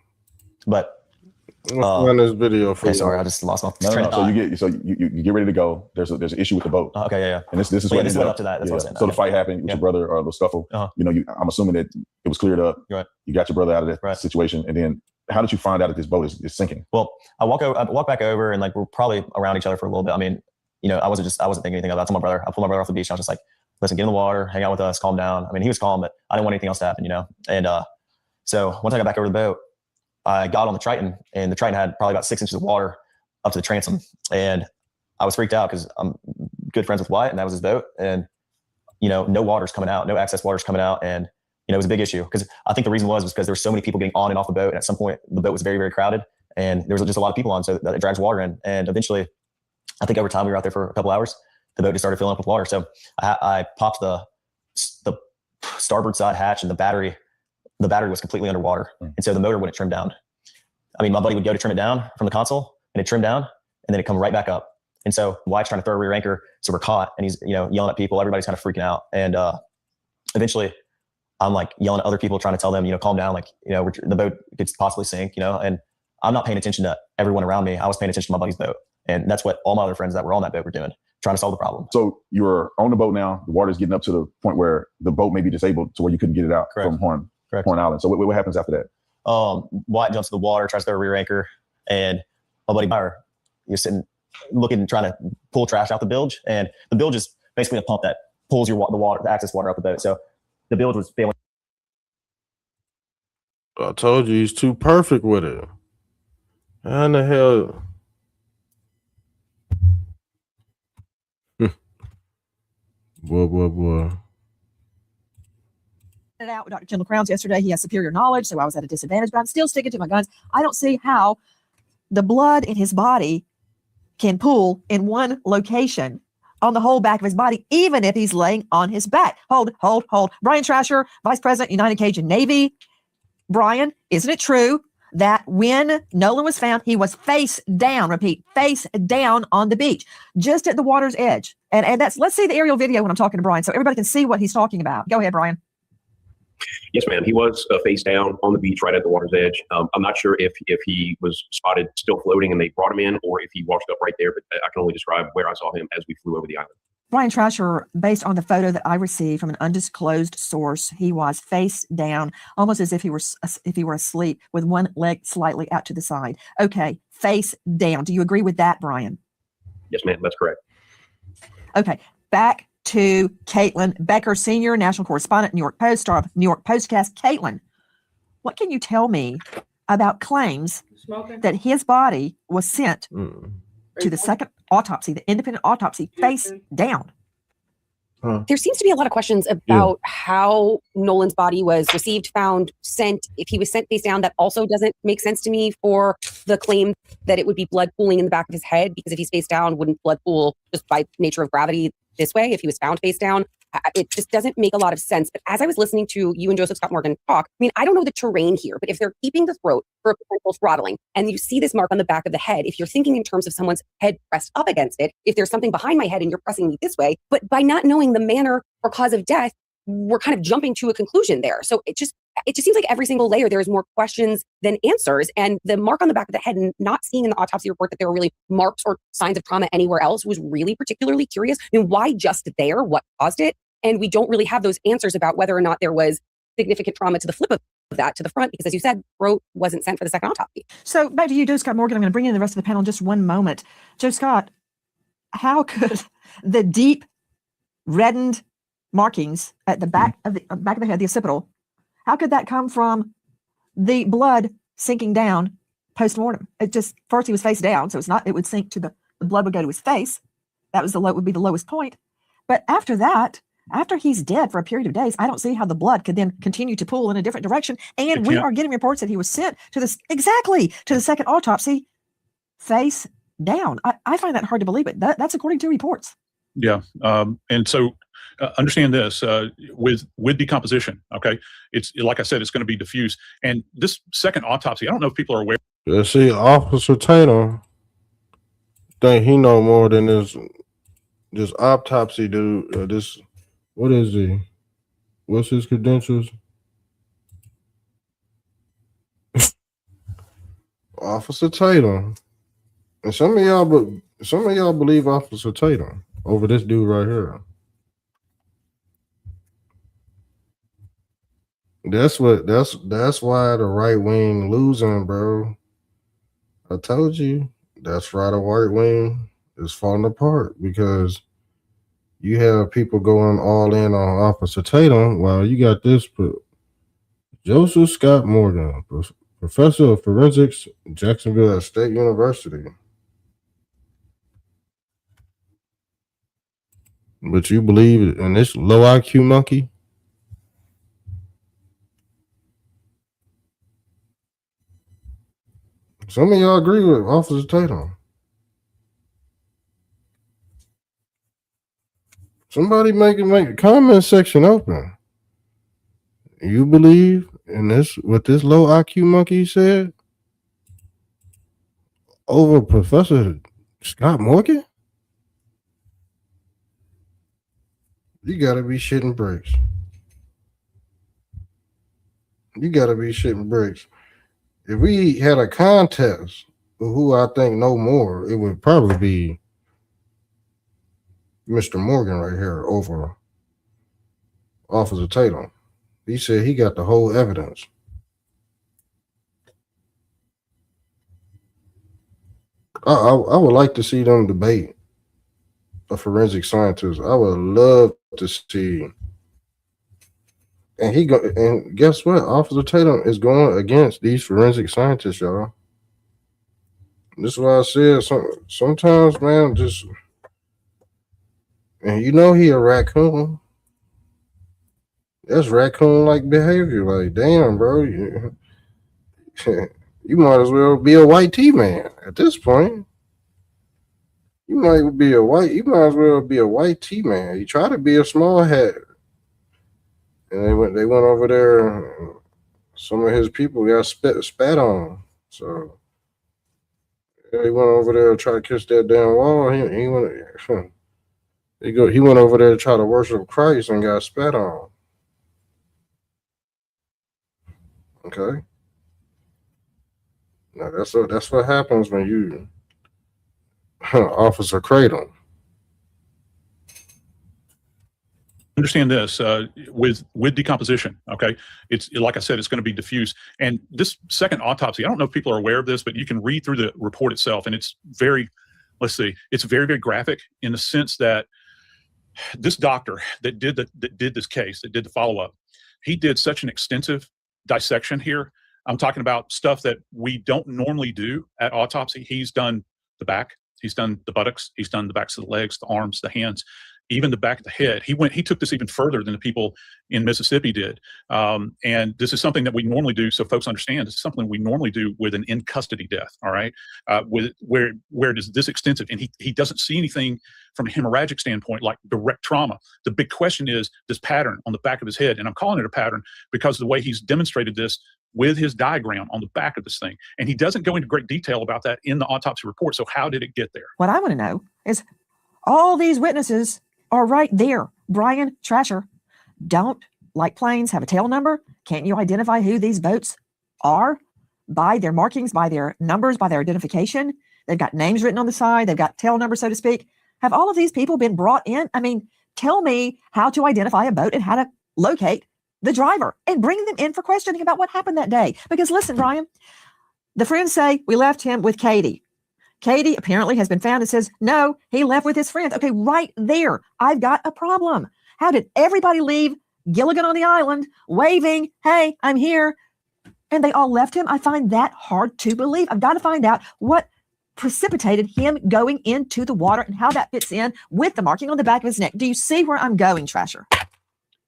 But Let's run this video for Okay, you. sorry, I just lost my No. So you get ready to go. There's an issue with the boat. Okay, yeah. And this is Well, what this ended led up to that. That's what I'm saying. So the fight happened with your brother, or the scuffle. I'm assuming that it was cleared up. Right. You got your brother out of that situation, and then how did you find out that this boat is sinking? Well, I walk back over, and like we're probably around each other for a little bit. I mean, I wasn't thinking anything of that. I told my brother, I pulled my brother off the beach. And I was just like, listen, get in the water, hang out with us, calm down. I mean, he was calm, but I didn't want anything else to happen, And so once I got back over the boat, I got on the Triton, and the Triton had probably about 6 inches of water up to the transom. And I was freaked out because I'm good friends with Wyatt, and that was his boat. And, no water's coming out, no access water's coming out. And, it was a big issue because I think the reason was because there were so many people getting on and off the boat. And at some point, the boat was very, very crowded, and there was just a lot of people on, so that it drags water in. And eventually, I think over time, we were out there for a couple hours, the boat just started filling up with water. So I popped the starboard side hatch, and the battery was completely underwater. And so the motor wouldn't trim down. I mean, my buddy would go to trim it down from the console, and it trimmed down, and then it come right back up. And so Wyatt's trying to throw a rear anchor, so we're caught, and he's yelling at people. Everybody's kind of freaking out, and eventually I'm like yelling at other people, trying to tell them, calm down, like the boat could possibly sink, and I'm not paying attention to everyone around me. I was paying attention to my buddy's boat, and that's what all my other friends that were on that boat were doing, trying to solve the problem. So you're on the boat now. The water's getting up to the point where the boat may be disabled to where you couldn't get it out from Horn Island. So what happens after that? Wyatt jumps in the water, tries to throw a rear anchor, and my buddy Meyer, you're sitting looking, trying to pull trash out the bilge, and the bilge is basically a pump that pulls the access water out the boat. So the bilge was failing. I told you he's too perfect with it. How in the hell? Boy. It out with Dr. Kendall Crowns yesterday. He has superior knowledge, so I was at a disadvantage, but I'm still sticking to my guns. I don't see how the blood in his body can pool in one location on the whole back of his body, even if he's laying on his back. Hold. Brian Trasher, Vice President, United Cajun Navy. Brian, isn't it true that when Nolan was found, he was face down, repeat, face down on the beach, just at the water's edge? And let's see the aerial video when I'm talking to Brian so everybody can see what he's talking about. Go ahead, Brian. Yes, ma'am. He was face down on the beach right at the water's edge. I'm not sure if he was spotted still floating and they brought him in, or if he washed up right there, but I can only describe where I saw him as we flew over the island. Brian Trasher, based on the photo that I received from an undisclosed source, he was face down, almost as if he were asleep, with one leg slightly out to the side. Okay, face down. Do you agree with that, Brian? Yes, ma'am. That's correct. Okay, back to Caitlin Becker, senior national correspondent, New York Post, star of New York Postcast. Caitlin, what can you tell me about claims that his body was sent to the second autopsy, the independent autopsy, face down? There seems to be a lot of questions about how Nolan's body was received, found, sent. If he was sent face down, that also doesn't make sense to me for the claim that it would be blood pooling in the back of his head, because if he's face down, wouldn't blood pool just by nature of gravity this way if he was found face down? It just doesn't make a lot of sense. But as I was listening to you and Joseph Scott Morgan talk, I mean, I don't know the terrain here, but if they're keeping the throat for a potential throttling and you see this mark on the back of the head, if you're thinking in terms of someone's head pressed up against it, if there's something behind my head and you're pressing me this way, but by not knowing the manner or cause of death, we're kind of jumping to a conclusion there. So it just seems like every single layer, there is more questions than answers. And the mark on the back of the head, and not seeing in the autopsy report that there were really marks or signs of trauma anywhere else, was really particularly curious. I mean, why just there? What caused it? And we don't really have those answers about whether or not there was significant trauma to the flip of that to the front, because as you said, throat wasn't sent for the second autopsy. So back to you, Joe Scott Morgan. I'm going to bring in the rest of the panel in just one moment. Joe Scott, how could the deep reddened markings at the back of the head, the occipital, how could that come from the blood sinking down post-mortem? It just, first he was face down, so it would sink to the blood would go to his face. That would be the lowest point. But after that, after he's dead for a period of days, I don't see how the blood could then continue to pool in a different direction. And we are getting reports that he was sent to the second autopsy face down. I find that hard to believe, but that's according to reports. Yeah. And so understand this, with decomposition, okay, it's like I said, it's going to be diffuse. And this second autopsy, I don't know if people are aware. Yeah, see, Officer Tatum think he know more than this autopsy dude. What is he? What's his credentials? Officer Tatum, and some of y'all believe Officer Tatum over this dude right here. That's why the right wing losing, bro. I told you that's why the right wing is falling apart, because you have people going all in on Officer Tatum while you got this Joseph Scott Morgan, professor of forensics, Jacksonville State University. But you believe in this low IQ monkey? Some of y'all agree with Officer Tatum. Somebody make the comment section open. You believe in this, what this low IQ monkey said over Professor Scott Morgan? You gotta be shitting bricks. You gotta be shitting bricks. If we had a contest of who I think know more, it would probably be Mr. Morgan right here over Officer Tatum. He said he got the whole evidence. I would like to see them debate a forensic scientist. I would love to see. And guess what? Officer Tatum is going against these forensic scientists, y'all. This is why I said sometimes, man, and you know he a raccoon. That's raccoon-like behavior. Like, damn, bro, you might as well be a white T-man at this point. You might as well be a white T-man. You try to be a small hat. And they went over there. Some of his people got spat on. So he went over there to try to kiss that damn wall. He went over there to try to worship Christ and got spat on. Okay. Now that's what happens when you Officer Kratom. Understand this with decomposition. Okay, it's like I said, it's going to be diffuse. And this second autopsy, I don't know if people are aware of this, but you can read through the report itself, and it's very, it's very, very graphic in the sense that this doctor that did this case, that did the follow up, he did such an extensive dissection here. I'm talking about stuff that we don't normally do at autopsy. He's done the back, he's done the buttocks, he's done the backs of the legs, the arms, the hands, even the back of the head. He took this even further than the people in Mississippi did. And this is something that we normally do, so folks understand, this is something we normally do with an in-custody death, all right? Where it is this extensive, and he doesn't see anything from a hemorrhagic standpoint like direct trauma. The big question is this pattern on the back of his head, and I'm calling it a pattern because of the way he's demonstrated this with his diagram on the back of this thing. And he doesn't go into great detail about that in the autopsy report, so how did it get there? What I want to know is all these witnesses are right there. Brian Trasher, don't, like planes, have a tail number? Can't you identify who these boats are by their markings, by their numbers, by their identification? They've got names written on the side. They've got tail numbers, so to speak. Have all of these people been brought in? I mean, tell me how to identify a boat and how to locate the driver and bring them in for questioning about what happened that day. Because listen, Brian, the friends say we left him with Katie. Katie apparently has been found and says, no, he left with his friends. Okay, right there, I've got a problem. How did everybody leave Gilligan on the island waving, hey, I'm here, and they all left him? I find that hard to believe. I've got to find out what precipitated him going into the water and how that fits in with the marking on the back of his neck. Do you see where I'm going, Trasher?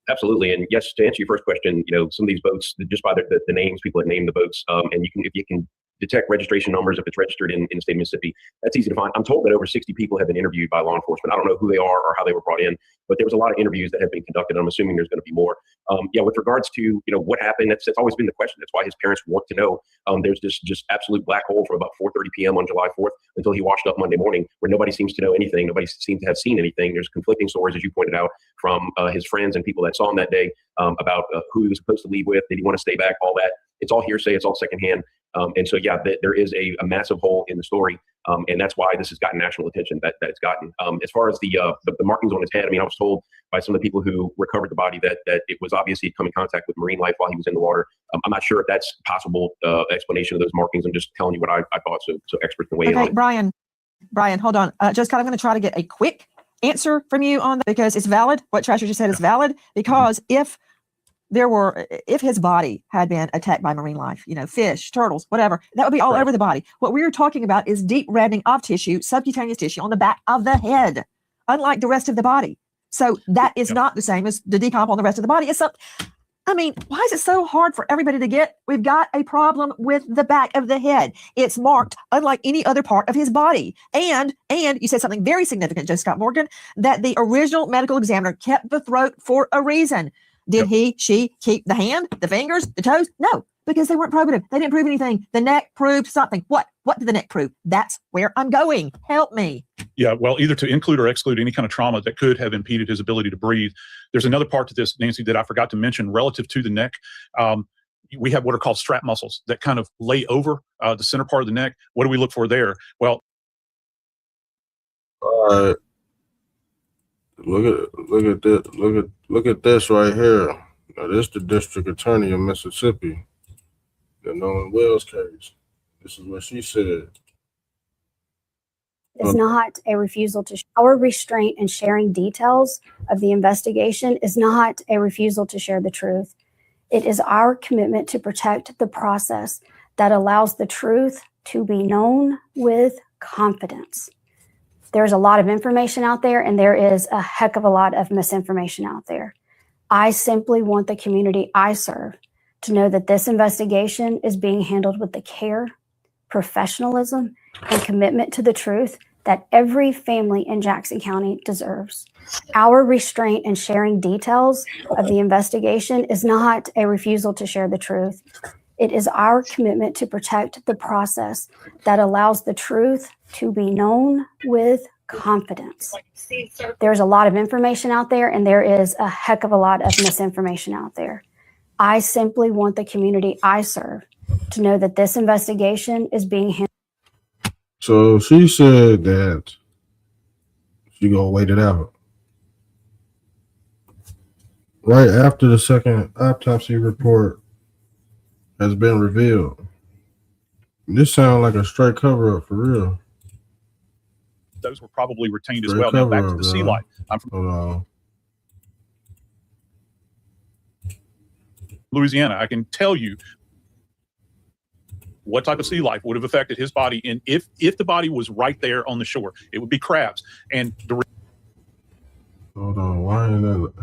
Absolutely. And yes, to answer your first question, some of these boats, just by the names, people that name the boats, and if you can detect registration numbers if it's registered in the state of Mississippi, that's easy to find. I'm told that over 60 people have been interviewed by law enforcement. I don't know who they are or how they were brought in, but there was a lot of interviews that have been conducted. I'm assuming there's going to be more. With regards to what happened, that's always been the question. That's why his parents want to know. There's this just absolute black hole from about 4:30 p.m. on July 4th until he washed up Monday morning, where nobody seems to know anything. Nobody seems to have seen anything. There's conflicting stories, as you pointed out, from his friends and people that saw him that day about who he was supposed to leave with. Did he want to stay back? All that. It's all hearsay. It's all secondhand. And so, yeah, there is a massive hole in the story. And that's why this has gotten national attention that it's gotten. As far as the markings on his head, I mean, I was told by some of the people who recovered the body that it was obvious he'd come in contact with marine life while he was in the water. I'm not sure if that's possible explanation of those markings. I'm just telling you what I thought, so experts can weigh in on it. Brian, hold on. Jessica, I'm going to try to get a quick answer from you on that, because it's valid. What Treasure just said is valid, because if his body had been attacked by marine life, fish, turtles, whatever, that would be all over the body. What we're talking about is deep reddening of tissue, subcutaneous tissue on the back of the head, unlike the rest of the body. So that is not the same as the decomp on the rest of the body. Why is it so hard for everybody to get? We've got a problem with the back of the head. It's marked unlike any other part of his body. And you said something very significant, Joe Scott Morgan, that the original medical examiner kept the throat for a reason. Did she keep the hand, the fingers, the toes? No, because they weren't probative. They didn't prove anything. The neck proved something. What did the neck prove? That's where I'm going. Help me. Yeah, well, either to include or exclude any kind of trauma that could have impeded his ability to breathe. There's another part to this, Nancy, that I forgot to mention relative to the neck. We have what are called strap muscles that kind of lay over the center part of the neck. What do we look for there? Well, all right. Look at this right here. Now, this is the district attorney of Mississippi, the Nolan Wells case. This is what she said. Is not a refusal to our restraint in sharing details of the investigation is not a refusal to share the truth. It is our commitment to protect the process that allows the truth to be known with confidence. There's a lot of information out there, and there is a heck of a lot of misinformation out there. I simply want the community I serve to know that this investigation is being handled with the care, professionalism, and commitment to the truth that every family in Jackson County deserves. Our restraint in sharing details of the investigation is not a refusal to share the truth. It is our commitment to protect the process that allows the truth to be known with confidence. There's a lot of information out there, and there is a heck of a lot of misinformation out there. I simply want the community I serve to know that this investigation is being handled. So she said that she gonna wait it out. Right after the second autopsy report has been revealed. This sounds like a straight cover-up for real. Those were probably retained as well. Now back to the sea life. I'm from Louisiana. I can tell you what type of sea life would have affected his body, and if the body was right there on the shore, it would be crabs. And hold on, why ain't that?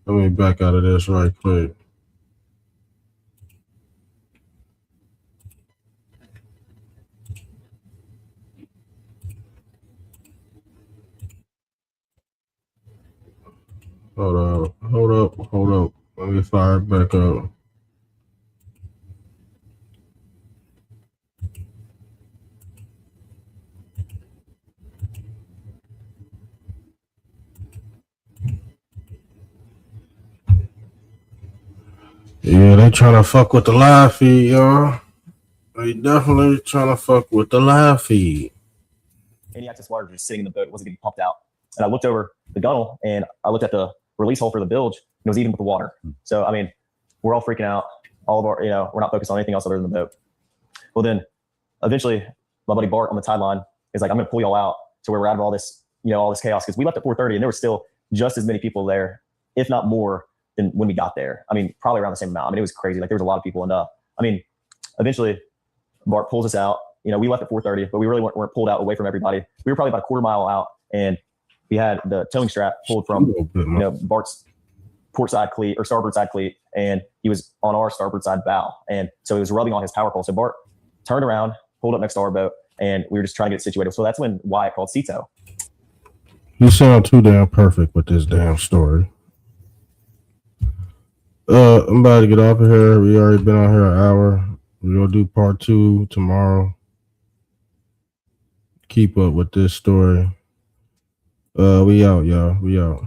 Let me back out of this right quick. Hold up. Let me fire it back up. Yeah, they trying to fuck with the live feed, y'all. They definitely trying to fuck with the live feed. Any access water just sitting in the boat. It wasn't getting pumped out. And I looked over the gunnel, and I looked at the release hole for the bilge, and it was even with the water. So, I mean, we're all freaking out. All of our, we're not focused on anything else other than the boat. Well, then eventually my buddy Bart on the tide line is like, I'm going to pull y'all out to where we're out of all this, all this chaos. Cause we left at 4:30 and there were still just as many people there, if not more than when we got there. I mean, probably around the same amount. I mean, it was crazy. Like there was a lot of people. And eventually Bart pulls us out. We left at 4:30, but we really weren't pulled out away from everybody. We were probably about a quarter mile out, and we had the towing strap pulled from, Bart's port side cleat or starboard side cleat, and he was on our starboard side bow. And so he was rubbing on his power pole. So Bart turned around, pulled up next to our boat, and we were just trying to get situated. So that's when Wyatt called Cito. You sound too damn perfect with this damn story. I'm about to get off of here. We already been on here an hour. We're gonna do part 2 tomorrow. Keep up with this story. We out, y'all. We out.